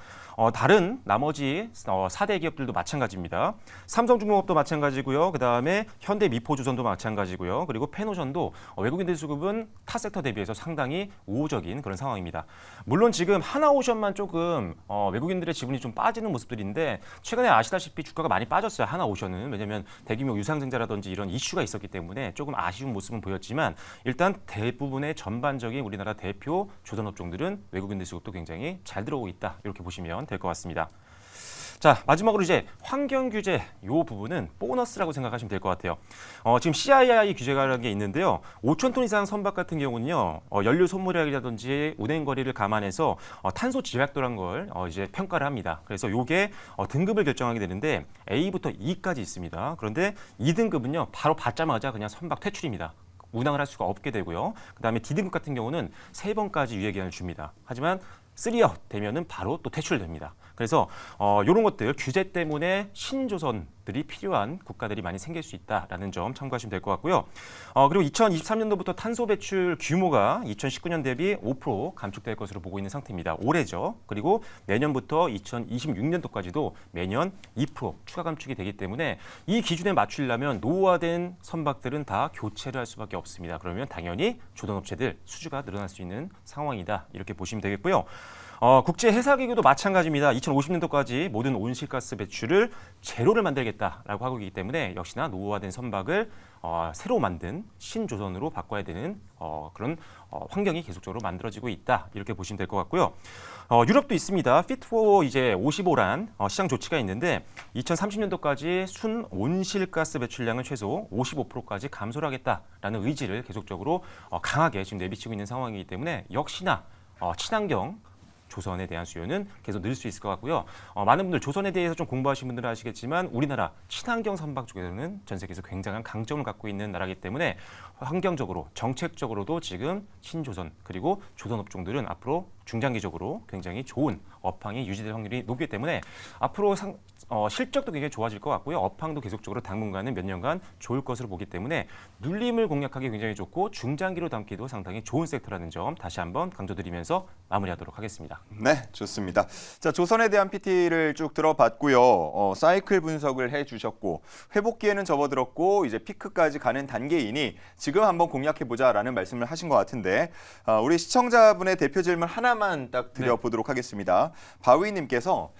다른 나머지 4대 기업들도 마찬가지입니다. 삼성중공업도 마찬가지고요. 그다음에 현대미포조선도 마찬가지고요. 그리고 페노션도 외국인들 수급은 타 섹터 대비해서 상당히 우호적인 그런 상황입니다. 물론 지금 하나오션만 조금 외국인들의 지분이 좀 빠지는 모습들인데 최근에 아시다시피 주가가 많이 빠졌어요. 하나오션은. 왜냐하면 대규모 유상증자라든지 이런 이슈가 있었기 때문에 조금 아쉬운 모습은 보였지만 일단 대부분의 전반적인 우리나라 대표 조선업종들은 외국인들 수급도 굉장히 잘 들어오고 있다. 이렇게 보시면 될 것 같습니다. 자, 마지막으로 이제 환경 규제 이 부분은 보너스라고 생각하시면 될 것 같아요. 지금 CII 규제라는 게 있는데요. 5,000톤 이상 선박 같은 경우는요. 연료 소모량이라든지 운행 거리를 감안해서 탄소 집약도란 걸 이제 평가를 합니다. 그래서 이게 등급을 결정하게 되는데 A부터 E까지 있습니다. 그런데 2등급은요. 바로 받자마자 그냥 선박 퇴출입니다. 운항을 할 수가 없게 되고요. 그다음에 D등급 같은 경우는 3번까지 유예 기한을 줍니다. 하지만 3아웃 되면은 바로 또 퇴출됩니다. 그래서 이런 것들 규제 때문에 신조선들이 필요한 국가들이 많이 생길 수 있다라는 점 참고하시면 될 것 같고요. 그리고 2023년도부터 탄소 배출 규모가 2019년 대비 5% 감축될 것으로 보고 있는 상태입니다. 올해죠. 그리고 내년부터 2026년도까지도 매년 2% 추가 감축이 되기 때문에 이 기준에 맞추려면 노후화된 선박들은 다 교체를 할 수밖에 없습니다. 그러면 당연히 조선업체들 수주가 늘어날 수 있는 상황이다. 이렇게 보시면 되겠고요. 국제 해사기구도 마찬가지입니다. 2050년도까지 모든 온실가스 배출을 제로를 만들겠다라고 하고 있기 때문에 역시나 노후화된 선박을 새로 만든 신조선으로 바꿔야 되는 그런 환경이 계속적으로 만들어지고 있다. 이렇게 보시면 될 것 같고요. 유럽도 있습니다. Fit for 이제 55란 시장 조치가 있는데 2030년도까지 순 온실가스 배출량을 최소 55%까지 감소를 하겠다라는 의지를 계속적으로 강하게 지금 내비치고 있는 상황이기 때문에 역시나 친환경 조선에 대한 수요는 계속 늘 수 있을 것 같고요. 많은 분들 조선에 대해서 좀 공부하신 분들은 아시겠지만 우리나라 친환경 선박 쪽에서는 전 세계에서 굉장한 강점을 갖고 있는 나라이기 때문에 환경적으로 정책적으로도 지금 신조선 그리고 조선업종들은 앞으로 중장기적으로 굉장히 좋은 업황이 유지될 확률이 높기 때문에 앞으로 실적도 굉장히 좋아질 것 같고요. 업황도 계속적으로 당분간은 몇 년간 좋을 것으로 보기 때문에 눌림을 공략하기 굉장히 좋고 중장기로 담기도 상당히 좋은 섹터라는 점 다시 한번 강조드리면서 마무리하도록 하겠습니다. 네, 좋습니다. 자, 조선에 대한 PT를 쭉 들어봤고요. 사이클 분석을 해주셨고 회복기에는 접어들었고 이제 피크까지 가는 단계이니 지금 한번 공략해보자라는 말씀을 하신 것 같은데 우리 시청자분의 대표 질문 하나만 딱 드려보도록 하겠습니다. 바위님께서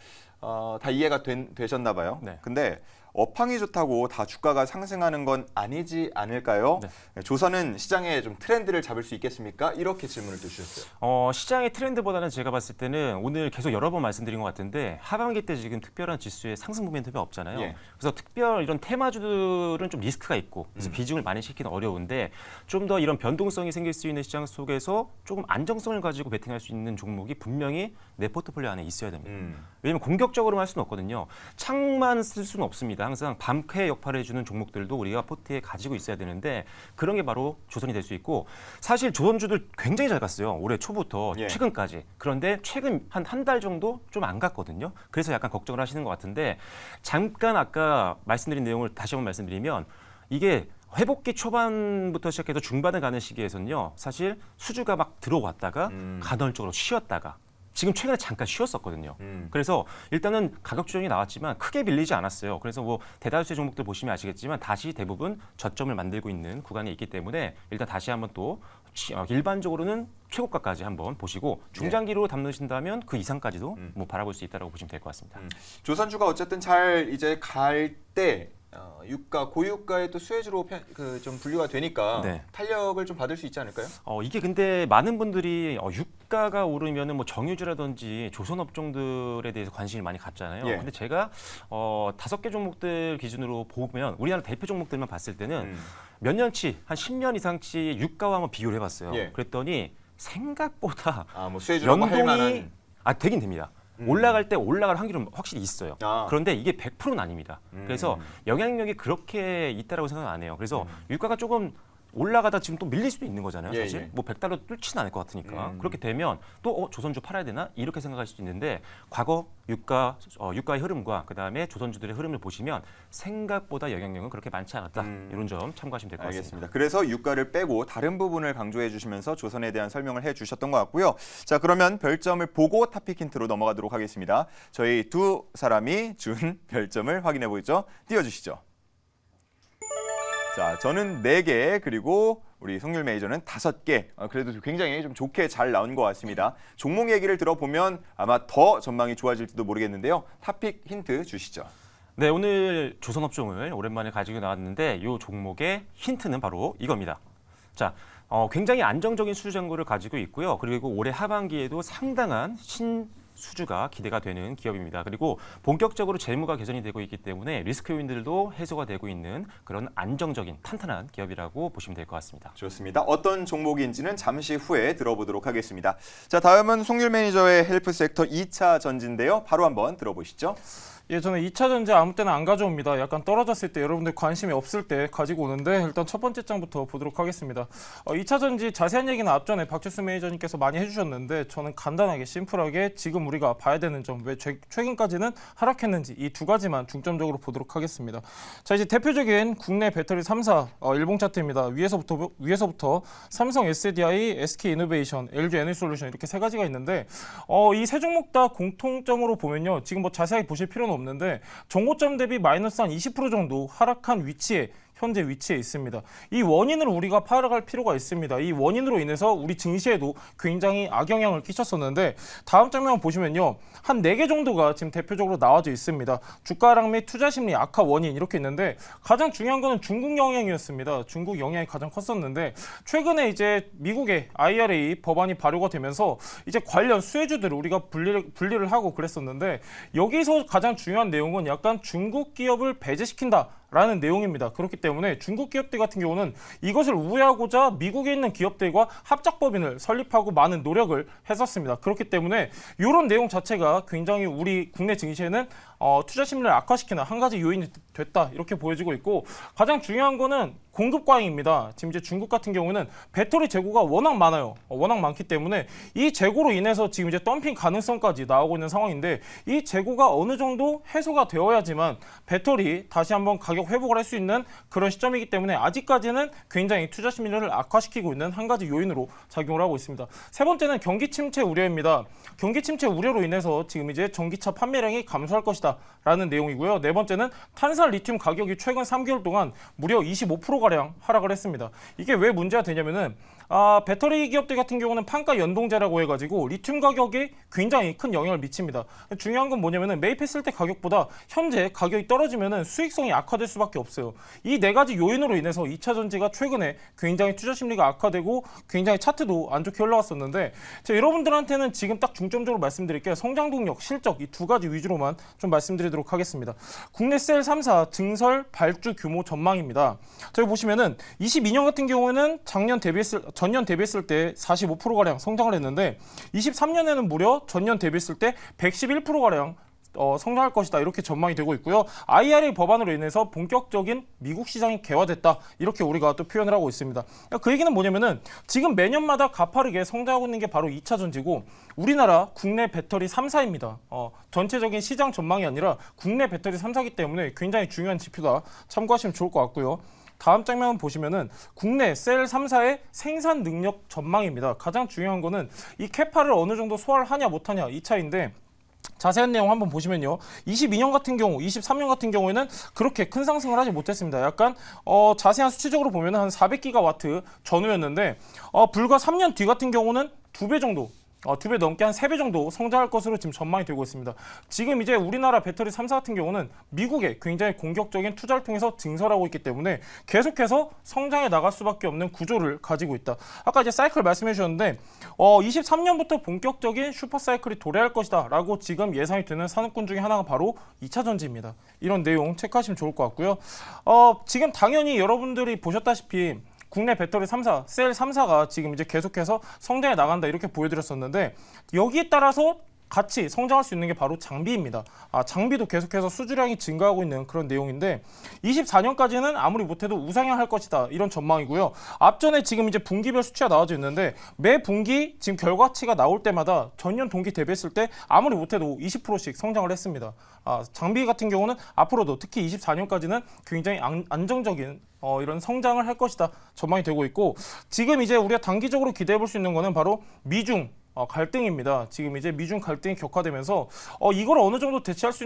다 이해가 되셨나 봐요. 네. 근데 업황이 좋다고 다 주가가 상승하는 건 아니지 않을까요? 네. 조선은 시장에 좀 트렌드를 잡을 수 있겠습니까? 이렇게 질문을 또 주셨어요. 시장의 트렌드보다는 제가 봤을 때는 오늘 계속 여러 번 말씀드린 것 같은데 하반기 때 지금 특별한 지수에 상승 모멘텀이 없잖아요. 예. 그래서 특별 이런 테마주들은 좀 리스크가 있고 그래서 비중을 많이 시키기는 어려운데 좀 더 이런 변동성이 생길 수 있는 시장 속에서 조금 안정성을 가지고 베팅할 수 있는 종목이 분명히 내 포트폴리오 안에 있어야 됩니다. 왜냐하면 공격적으로만 할 수는 없거든요. 창만 쓸 수는 없습니다. 항상 밤캐 역할을 해주는 종목들도 우리가 포트에 가지고 있어야 되는데 그런 게 바로 조선이 될 수 있고 사실 조선주들 굉장히 잘 갔어요. 올해 초부터 예. 최근까지. 그런데 최근 한 달 정도 좀 안 갔거든요. 그래서 약간 걱정을 하시는 것 같은데 잠깐 아까 말씀드린 내용을 다시 한번 말씀드리면 이게 회복기 초반부터 시작해서 중반에 가는 시기에서는요. 사실 수주가 막 들어왔다가 간헐적으로 쉬었다가 지금 최근에 잠깐 쉬었었거든요. 그래서 일단은 가격 조정이 나왔지만 크게 밀리지 않았어요. 그래서 뭐 대다수의 종목들 보시면 아시겠지만 다시 대부분 저점을 만들고 있는 구간이 있기 때문에 일단 다시 한번 또 일반적으로는 최고가까지 한번 보시고 중장기로 담으신다면 그 이상까지도 뭐 바라볼 수 있다고 보시면 될 것 같습니다. 조선주가 어쨌든 잘 이제 갈 때 유가 고유가의 또 수혜주로 좀 분류가 되니까 네. 탄력을 좀 받을 수 있지 않을까요? 이게 근데 많은 분들이 유가가 오르면은 뭐 정유주라든지 조선업종들에 대해서 관심을 많이 갖잖아요. 예. 근데 제가 5개 종목들 기준으로 보면 우리나라 대표 종목들만 봤을 때는 몇 년치 한 10년 이상치 유가와 한번 비교를 해봤어요. 예. 그랬더니 생각보다 뭐 수혜주라고 할 연동이 만한 되긴 됩니다. 올라갈 때 올라갈 확률은 확실히 있어요. 그런데 이게 100%는 아닙니다. 그래서 영향력이 그렇게 있다라고 생각은 안 해요. 그래서 유가가 조금 올라가다 지금 또 밀릴 수도 있는 거잖아요. 예, 사실 예. 뭐 100달러 뚫지는 않을 것 같으니까 그렇게 되면 또 조선주 팔아야 되나 이렇게 생각할 수도 있는데 과거 유가의 흐름과 그다음에 조선주들의 흐름을 보시면 생각보다 영향력은 그렇게 많지 않았다. 이런 점 참고하시면 될 것 같습니다. 알겠습니다. 그래서 유가를 빼고 다른 부분을 강조해 주시면서 조선에 대한 설명을 해 주셨던 것 같고요. 자, 그러면 별점을 보고 탑픽 힌트로 넘어가도록 하겠습니다. 저희 두 사람이 준 별점을 확인해 보죠. 띄워주시죠. 자, 저는 4개, 그리고 우리 송률 메이저는 5개. 그래도 굉장히 좀 좋게 잘 나온 것 같습니다. 종목 얘기를 들어보면 아마 더 전망이 좋아질지도 모르겠는데요. 탑픽 힌트 주시죠. 네, 오늘 조선업종을 오랜만에 가지고 나왔는데 이 종목의 힌트는 바로 이겁니다. 자, 굉장히 안정적인 수주 잔고를 가지고 있고요. 그리고 올해 하반기에도 상당한 수주가 기대가 되는 기업입니다. 그리고 본격적으로 재무가 개선이 되고 있기 때문에 리스크 요인들도 해소가 되고 있는 그런 안정적인 탄탄한 기업이라고 보시면 될 것 같습니다. 좋습니다. 어떤 종목인지는 잠시 후에 들어보도록 하겠습니다. 자, 다음은 송률 매니저의 헬프 섹터 2차 전지인데요. 바로 한번 들어보시죠. 예, 저는 2차 전지 아무 때나 안 가져옵니다. 약간 떨어졌을 때 여러분들 관심이 없을 때 가지고 오는데 일단 첫 번째 장부터 보도록 하겠습니다. 2차 전지 자세한 얘기는 앞전에 박주수 매니저님께서 많이 해주셨는데 저는 간단하게 심플하게 지금 우리가 봐야 되는 점, 왜 최근까지는 하락했는지 이 두 가지만 중점적으로 보도록 하겠습니다. 자, 이제 대표적인 국내 배터리 3사 일봉 차트입니다. 위에서부터 삼성 SDI, SK 이노베이션, LG 에너지솔루션 이렇게 세 가지가 있는데 이 세 종목 다 공통점으로 보면요. 지금 뭐 자세하게 보실 필요는 없는데 정고점 대비 마이너스 한 20% 정도 하락한 현재 위치에 있습니다. 이 원인을 우리가 파악할 필요가 있습니다. 이 원인으로 인해서 우리 증시에도 굉장히 악영향을 끼쳤었는데 다음 장면 보시면요. 한 4개 정도가 지금 대표적으로 나와져 있습니다. 주가 하락 및 투자 심리 악화 원인 이렇게 있는데 가장 중요한 거는 중국 영향이었습니다. 중국 영향이 가장 컸었는데 최근에 이제 미국의 IRA 법안이 발효가 되면서 이제 관련 수혜주들을 우리가 분리를 하고 그랬었는데 여기서 가장 중요한 내용은 약간 중국 기업을 배제시킨다. 라는 내용입니다. 그렇기 때문에 중국 기업들 같은 경우는 이것을 우회하고자 미국에 있는 기업들과 합작법인을 설립하고 많은 노력을 했었습니다. 그렇기 때문에 이런 내용 자체가 굉장히 우리 국내 증시에는 투자 심리를 악화시키는 한 가지 요인이 됐다 이렇게 보여지고 있고 가장 중요한 거는 공급 과잉입니다. 지금 이제 중국 같은 경우는 배터리 재고가 워낙 많아요. 워낙 많기 때문에 이 재고로 인해서 지금 이제 덤핑 가능성까지 나오고 있는 상황인데 이 재고가 어느 정도 해소가 되어야지만 배터리 다시 한번 가격 회복을 할 수 있는 그런 시점이기 때문에 아직까지는 굉장히 투자 심리를 악화시키고 있는 한 가지 요인으로 작용을 하고 있습니다. 세 번째는 경기 침체 우려입니다. 경기 침체 우려로 인해서 지금 이제 전기차 판매량이 감소할 것이다 라는 내용이고요. 네 번째는 탄산 리튬 가격이 최근 3개월 동안 무려 25%가량 하락을 했습니다. 이게 왜 문제가 되냐면은 배터리 기업들 같은 경우는 판가 연동제라고 해가지고 리튬 가격이 굉장히 큰 영향을 미칩니다. 중요한 건 뭐냐면은 매입했을 때 가격보다 현재 가격이 떨어지면은 수익성이 악화될 수밖에 없어요. 이 네 가지 요인으로 인해서 2차 전지가 최근에 굉장히 투자 심리가 악화되고 굉장히 차트도 안 좋게 올라왔었는데 여러분들한테는 지금 딱 중점적으로 말씀드릴게요. 성장 동력, 실적 이 두 가지 위주로만 좀 말씀드리도록 하겠습니다. 국내 셀 3사 증설 발주 규모 전망입니다. 저기 보시면은 22년 같은 경우에는 전년 대비했을 때 45%가량 성장을 했는데 23년에는 무려 전년 대비했을 때 111%가량 성장할 것이다 이렇게 전망이 되고 있고요. IRA 법안으로 인해서 본격적인 미국 시장이 개화됐다 이렇게 우리가 또 표현을 하고 있습니다. 그 얘기는 뭐냐면은 지금 매년마다 가파르게 성장하고 있는 게 바로 2차 전지고 우리나라 국내 배터리 3사입니다. 전체적인 시장 전망이 아니라 국내 배터리 3사이기 때문에 굉장히 중요한 지표다 참고하시면 좋을 것 같고요. 다음 장면 보시면은 국내 셀 3사의 생산 능력 전망입니다. 가장 중요한 거는 이 캐파를 어느 정도 소화를 하냐 못하냐 이 차이인데 자세한 내용 한번 보시면요. 22년 같은 경우, 23년 같은 경우에는 그렇게 큰 상승을 하지 못했습니다. 약간 자세한 수치적으로 보면 한 400기가와트 전후였는데 불과 3년 뒤 같은 경우는 2배 정도 2배 넘게 한 3배 정도 성장할 것으로 지금 전망이 되고 있습니다. 지금 이제 우리나라 배터리 3사 같은 경우는 미국에 굉장히 공격적인 투자를 통해서 증설하고 있기 때문에 계속해서 성장해 나갈 수밖에 없는 구조를 가지고 있다. 아까 이제 사이클 말씀해 주셨는데 23년부터 본격적인 슈퍼 사이클이 도래할 것이다 라고 지금 예상이 되는 산업군 중에 하나가 바로 2차 전지입니다. 이런 내용 체크하시면 좋을 것 같고요. 지금 당연히 여러분들이 보셨다시피 국내 배터리 3사, 셀 3사가 지금 이제 계속해서 성장해 나간다 이렇게 보여드렸었는데 여기에 따라서 같이 성장할 수 있는 게 바로 장비입니다. 장비도 계속해서 수주량이 증가하고 있는 그런 내용인데 24년까지는 아무리 못해도 우상향할 것이다 이런 전망이고요. 앞전에 지금 이제 분기별 수치가 나와져 있는데 매 분기 지금 결과치가 나올 때마다 전년 동기 대비했을 때 아무리 못해도 20%씩 성장을 했습니다. 장비 같은 경우는 앞으로도 특히 24년까지는 굉장히 안정적인 이런 성장을 할 것이다 전망이 되고 있고, 지금 이제 우리가 단기적으로 기대해 볼 수 있는 거는 바로 미중 갈등입니다. 지금 이제 미중 갈등이 격화되면서 이걸 어느 정도 대체할 수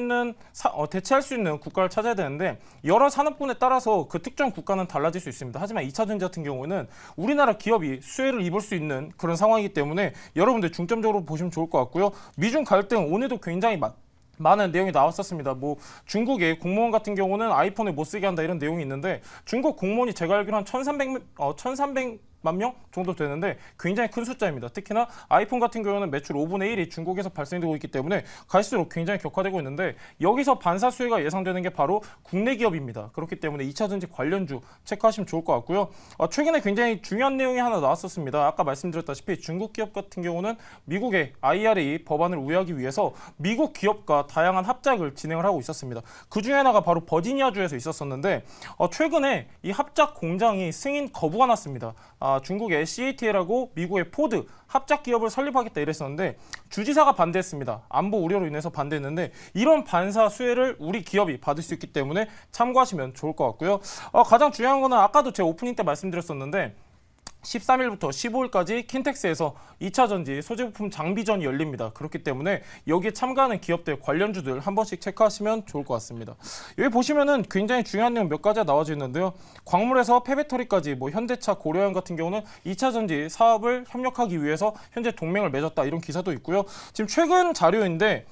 있는 국가를 찾아야 되는데 여러 산업군에 따라서 그 특정 국가는 달라질 수 있습니다. 하지만 2차 전지 같은 경우는 우리나라 기업이 수혜를 입을 수 있는 그런 상황이기 때문에 여러분들 중점적으로 보시면 좋을 것 같고요. 미중 갈등 오늘도 굉장히 많은 내용이 나왔었습니다. 뭐 중국의 공무원 같은 경우는 아이폰을 못 쓰게 한다 이런 내용이 있는데 중국 공무원이 제가 알기로 한 1,300만 명 정도 되는데 굉장히 큰 숫자입니다. 특히나 아이폰 같은 경우는 매출 5분의 1이 중국에서 발생되고 있기 때문에 갈수록 굉장히 격화되고 있는데 여기서 반사 수혜가 예상되는 게 바로 국내 기업입니다. 그렇기 때문에 2차 전지 관련주 체크하시면 좋을 것 같고요. 최근에 굉장히 중요한 내용이 하나 나왔었습니다. 아까 말씀드렸다시피 중국 기업 같은 경우는 미국의 IRA 법안을 우회하기 위해서 미국 기업과 다양한 합작을 진행을 하고 있었습니다. 그 중에 하나가 바로 버지니아주에서 있었었는데 최근에 이 합작 공장이 승인 거부가 났습니다. 중국의 CATL하고 미국의 포드 합작 기업을 설립하겠다 이랬었는데 주지사가 반대했습니다. 안보 우려로 인해서 반대했는데 이런 반사 수혜를 우리 기업이 받을 수 있기 때문에 참고하시면 좋을 것 같고요. 가장 중요한 거는 아까도 제가 오프닝 때 말씀드렸었는데 13일부터 15일까지 킨텍스에서 2차 전지 소재부품 장비전이 열립니다. 그렇기 때문에 여기에 참가하는 기업들 관련주들 한 번씩 체크하시면 좋을 것 같습니다. 여기 보시면은 굉장히 중요한 내용 몇 가지가 나와져 있는데요. 광물에서 폐배터리까지 뭐 현대차, 고려형 같은 경우는 2차 전지 사업을 협력하기 위해서 현재 동맹을 맺었다 이런 기사도 있고요. 지금 최근 자료인데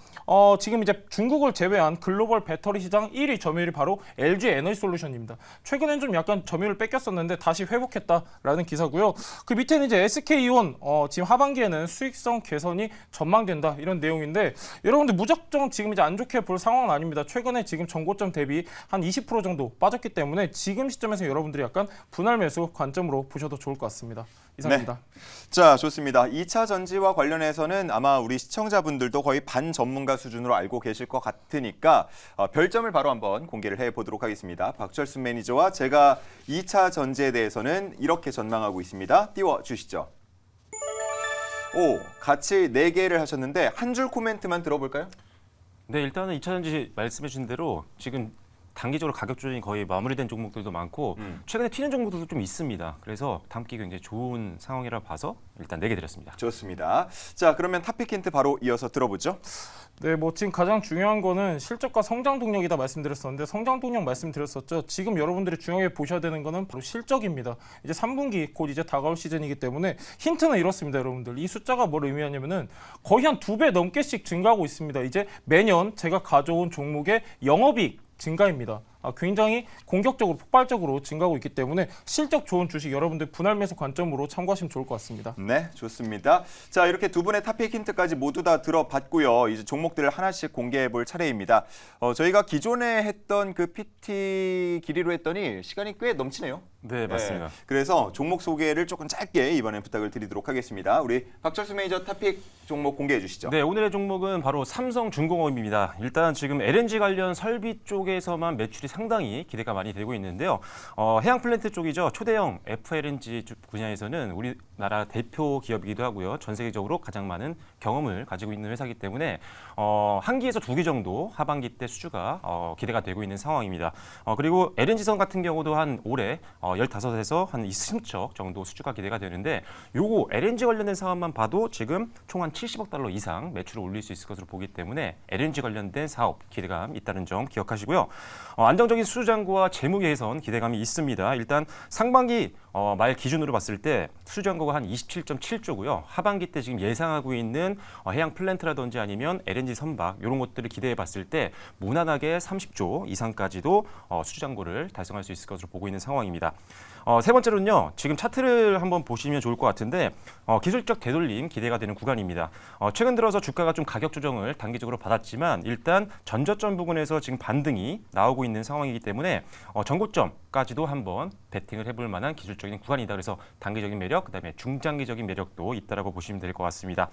지금 이제 중국을 제외한 글로벌 배터리 시장 1위 점유율이 바로 LG 에너지솔루션입니다. 최근엔 좀 약간 점유율을 뺏겼었는데 다시 회복했다라는 기사고요. 그 밑에는 이제 SK이온 지금 하반기에는 수익성 개선이 전망된다 이런 내용인데 여러분들 무작정 지금 이제 안 좋게 볼 상황은 아닙니다. 최근에 지금 전고점 대비 한 20% 정도 빠졌기 때문에 지금 시점에서 여러분들이 약간 분할 매수 관점으로 보셔도 좋을 것 같습니다. 이상입니다. 네. 자, 좋습니다. 2차 전지와 관련해서는 아마 우리 시청자분들도 거의 반전문가 수준으로 알고 계실 것 같으니까 별점을 바로 한번 공개를 해보도록 하겠습니다. 박철순 매니저와 제가 2차 전지에 대해서는 이렇게 전망하고 있습니다. 띄워주시죠. 같이 4개를 하셨는데 한 줄 코멘트만 들어볼까요? 네, 일단은 2차 전지 말씀해 주신 대로 지금 단기적으로 가격 조정이 거의 마무리된 종목들도 많고 최근에 튀는 종목들도 좀 있습니다. 그래서 담기 굉장히 좋은 상황이라 봐서 일단 4개 드렸습니다. 좋습니다. 자, 그러면 탑픽 힌트 바로 이어서 들어보죠. 네, 뭐 지금 가장 중요한 거는 실적과 성장 동력이다 말씀드렸었는데 성장 동력 말씀드렸었죠. 지금 여러분들이 중요하게 보셔야 되는 거는 바로 실적입니다. 이제 3분기 곧 이제 다가올 시즌이기 때문에 힌트는 이렇습니다, 여러분들. 이 숫자가 뭘 의미하냐면은 거의 한 2배 넘게씩 증가하고 있습니다. 이제 매년 제가 가져온 종목의 영업이익 증가입니다. 굉장히 공격적으로 폭발적으로 증가하고 있기 때문에 실적 좋은 주식 여러분들 분할 매수 관점으로 참고하시면 좋을 것 같습니다. 네, 좋습니다. 자, 이렇게 두 분의 탑픽 힌트까지 모두 다 들어봤고요. 이제 종목들을 하나씩 공개해 볼 차례입니다. 저희가 기존에 했던 그 PT 길이로 했더니 시간이 꽤 넘치네요. 네, 맞습니다. 그래서 종목 소개를 조금 짧게 이번엔 부탁을 드리도록 하겠습니다. 우리 박철수 매니저 탑픽 종목 공개해 주시죠. 네, 오늘의 종목은 바로 삼성중공업입니다. 일단 지금 LNG 관련 설비 쪽에서만 매출이 상당히 기대가 많이 되고 있는데요. 해양 플랜트 쪽이죠. 초대형 FLNG 분야에서는 우리나라 대표 기업이기도 하고요. 전 세계적으로 가장 많은 경험을 가지고 있는 회사이기 때문에 한 기에서 2기 정도 하반기 때 수주가 기대가 되고 있는 상황입니다. 그리고 LNG선 같은 경우도 한 올해 15에서 한 20척 정도 수주가 기대가 되는데 요거 LNG 관련된 사업만 봐도 지금 총 한 70억 달러 이상 매출을 올릴 수 있을 것으로 보기 때문에 LNG 관련된 사업 기대감 있다는 점 기억하시고요. 안정적인 수주 잔고와 재무 개선 기대감이 있습니다. 일단 상반기 말 기준으로 봤을 때 수주 잔고가 한 27.7조고요. 하반기 때 지금 예상하고 있는 해양 플랜트라든지 아니면 LNG 선박 이런 것들을 기대해 봤을 때 무난하게 30조 이상까지도 수주 잔고를 달성할 수 있을 것으로 보고 있는 상황입니다. 세 번째로는요. 지금 차트를 한번 보시면 좋을 것 같은데 기술적 되돌림 기대가 되는 구간입니다. 최근 들어서 주가가 좀 가격 조정을 단기적으로 받았지만 일단 전저점 부근에서 지금 반등이 나오고 있는 상황이기 때문에 전고점 까지도 한번 배팅을 해볼 만한 기술적인 구간이다. 그래서 단기적인 매력, 그다음에 중장기적인 매력도 있다라고 보시면 될 것 같습니다.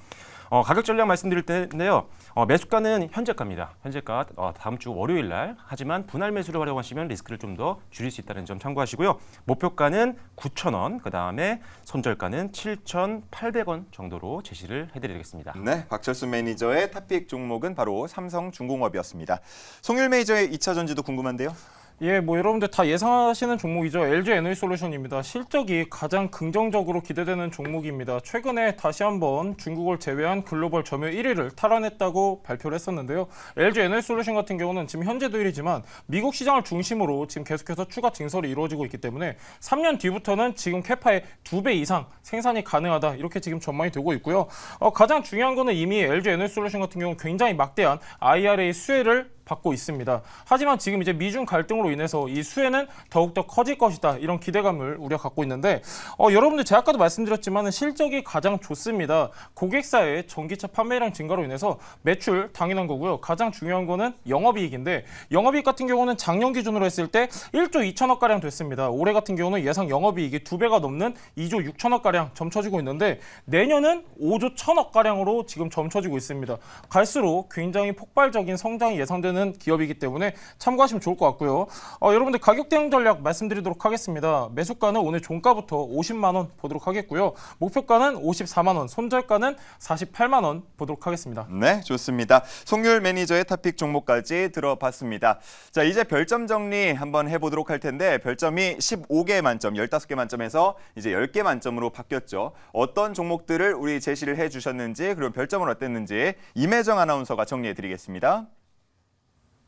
가격 전략 말씀드릴 텐데요. 매수가는 현재가입니다. 현재가 다음 주 월요일 날. 하지만 분할 매수를 활용하시면 리스크를 좀 더 줄일 수 있다는 점 참고하시고요. 목표가는 9,000원, 그다음에 손절가는 7,800원 정도로 제시를 해드리겠습니다. 네, 박철수 매니저의 탑픽 종목은 바로 삼성중공업이었습니다. 송일 매니저의 2차 전지도 궁금한데요. 예, 뭐 여러분들 다 예상하시는 종목이죠. LG 에너지솔루션입니다. 실적이 가장 긍정적으로 기대되는 종목입니다. 최근에 다시 한번 중국을 제외한 글로벌 점유율 1위를 탈환했다고 발표를 했었는데요. LG 에너지솔루션 같은 경우는 지금 현재도 1위지만 미국 시장을 중심으로 지금 계속해서 추가 증설이 이루어지고 있기 때문에 3년 뒤부터는 지금 캐파의 2배 이상 생산이 가능하다. 이렇게 지금 전망이 되고 있고요. 가장 중요한 거는 이미 LG 에너지솔루션 같은 경우는 굉장히 막대한 IRA 수혜를 받고 있습니다. 하지만 지금 이제 미중 갈등으로 인해서 이 수혜는 더욱더 커질 것이다. 이런 기대감을 우리가 갖고 있는데 여러분들 제가 아까도 말씀드렸지만 실적이 가장 좋습니다. 고객사의 전기차 판매량 증가로 인해서 매출 당연한 거고요. 가장 중요한 거는 영업이익인데 영업이익 같은 경우는 작년 기준으로 했을 때 1조 2천억 가량 됐습니다. 올해 같은 경우는 예상 영업이익이 2배가 넘는 2조 6천억 가량 점쳐지고 있는데 내년은 5조 1천억 가량으로 지금 점쳐지고 있습니다. 갈수록 굉장히 폭발적인 성장이 예상되는 기업이기 때문에 참고하시면 좋을 것 같고요. 여러분들 가격 대응 전략 말씀드리도록 하겠습니다. 매수가는 오늘 종가부터 50만 원 보도록 하겠고요. 목표가는 54만 원, 손절가는 48만 원 보도록 하겠습니다. 네, 좋습니다. 송율 매니저의 탑픽 종목까지 들어봤습니다. 자, 이제 별점 정리 한번 해보도록 할 텐데 별점이 15개 만점, 15개 만점에서 이제 10개 만점으로 바뀌었죠. 어떤 종목들을 우리 제시를 해주셨는지 그리고 별점은 어땠는지 임혜정 아나운서가 정리해드리겠습니다.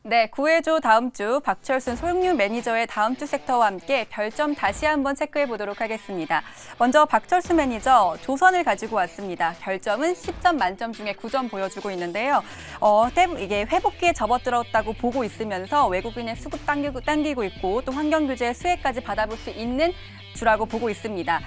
네, 구해줘 다음 주 박철순 송유 매니저의 다음 주 섹터와 함께 별점 다시 한번 체크해 보도록 하겠습니다. 먼저 박철순 매니저 조선을 가지고 왔습니다. 별점은 10점 만점 중에 9점 보여주고 있는데요. 이게 회복기에 접어들었다고 보고 있으면서 외국인의 수급 당기고 있고 또 환경 규제 수혜까지 받아볼 수 있는 주라고 보고 있습니다.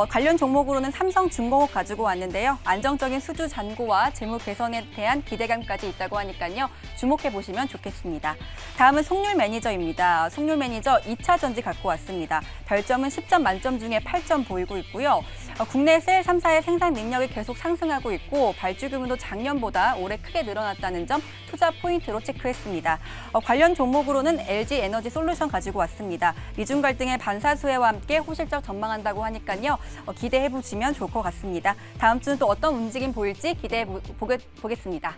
관련 종목으로는 삼성중공업 가지고 왔는데요. 안정적인 수주 잔고와 재무 개선에 대한 기대감까지 있다고 하니까요. 주목해 보시면 좋겠습니다. 다음은 송률 매니저입니다. 송률 매니저 2차 전지 갖고 왔습니다. 별점은 10점 만점 중에 8점 보이고 있고요. 국내 셀 3사의 생산 능력이 계속 상승하고 있고 발주 규모도 작년보다 올해 크게 늘어났다는 점 투자 포인트로 체크했습니다. 관련 종목으로는 LG 에너지 솔루션 가지고 왔습니다. 미중 갈등의 반사 수혜와 함께 호실적 전망한다고 하니까요. 기대해 보시면 좋을 것 같습니다. 다음 주는 또 어떤 움직임 보일지 기대해 보겠습니다.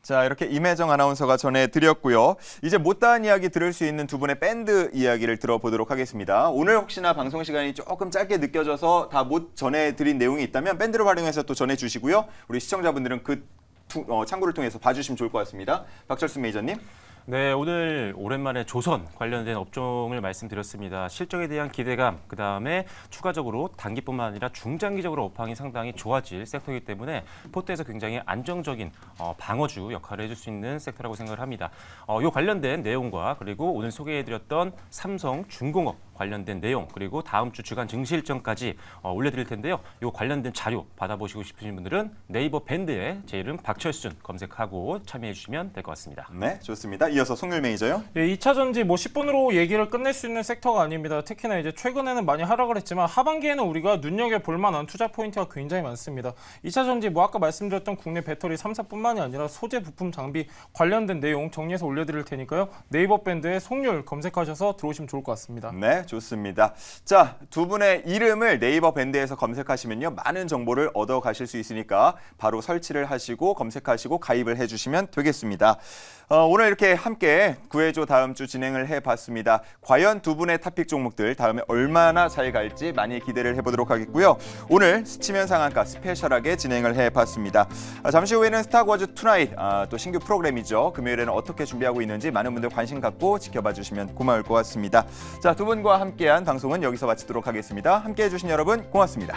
자, 이렇게 임혜정 아나운서가 전해드렸고요. 이제 못다한 이야기 들을 수 있는 두 분의 밴드 이야기를 들어보도록 하겠습니다. 오늘 혹시나 방송 시간이 조금 짧게 느껴져서 다 못 전해드린 내용이 있다면 밴드를 활용해서 또 전해주시고요. 우리 시청자분들은 그 창구를 통해서 봐주시면 좋을 것 같습니다. 박철수 매니저님. 네, 오늘 오랜만에 조선 관련된 업종을 말씀드렸습니다. 실적에 대한 기대감, 그다음에 추가적으로 단기뿐만 아니라 중장기적으로 업황이 상당히 좋아질 섹터이기 때문에 포트에서 굉장히 안정적인 방어주 역할을 해줄 수 있는 섹터라고 생각을 합니다. 이 관련된 내용과 그리고 오늘 소개해드렸던 삼성중공업 관련된 내용 그리고 다음 주 주간 증시 일정까지 올려드릴 텐데요. 이 관련된 자료 받아보시고 싶으신 분들은 네이버 밴드에 제 이름 박철순 검색하고 참여해 주시면 될 것 같습니다. 네, 좋습니다. 이어서 송율 매니저요. 예, 2차 전지 10분으로 얘기를 끝낼 수 있는 섹터가 아닙니다. 특히나 이제 최근에는 많이 하락을 했지만 하반기에는 우리가 눈여겨볼 만한 투자 포인트가 굉장히 많습니다. 2차 전지 아까 말씀드렸던 국내 배터리 3사뿐만이 아니라 소재 부품 장비 관련된 내용 정리해서 올려드릴 테니까요. 네이버 밴드에 송율 검색하셔서 들어오시면 좋을 것 같습니다. 네, 좋습니다. 자, 두 분의 이름을 네이버 밴드에서 검색하시면요. 많은 정보를 얻어 가실 수 있으니까 바로 설치를 하시고 검색하시고 가입을 해주시면 되겠습니다. 오늘 이렇게 함께 구해줘 다음 주 진행을 해봤습니다. 과연 두 분의 탑픽 종목들 다음에 얼마나 잘 갈지 많이 기대를 해보도록 하겠고요. 오늘 스치면 상한가 스페셜하게 진행을 해봤습니다. 잠시 후에는 스타워즈 투나잇 또 신규 프로그램이죠. 금요일에는 어떻게 준비하고 있는지 많은 분들 관심 갖고 지켜봐 주시면 고마울 것 같습니다. 자, 두 분과 함께한 방송은 여기서 마치도록 하겠습니다. 함께해 주신 여러분 고맙습니다.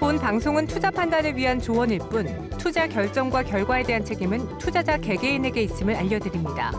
본 방송은 투자 판단을 위한 조언일 뿐 투자 결정과 결과에 대한 책임은 투자자 개개인에게 있음을 알려드립니다.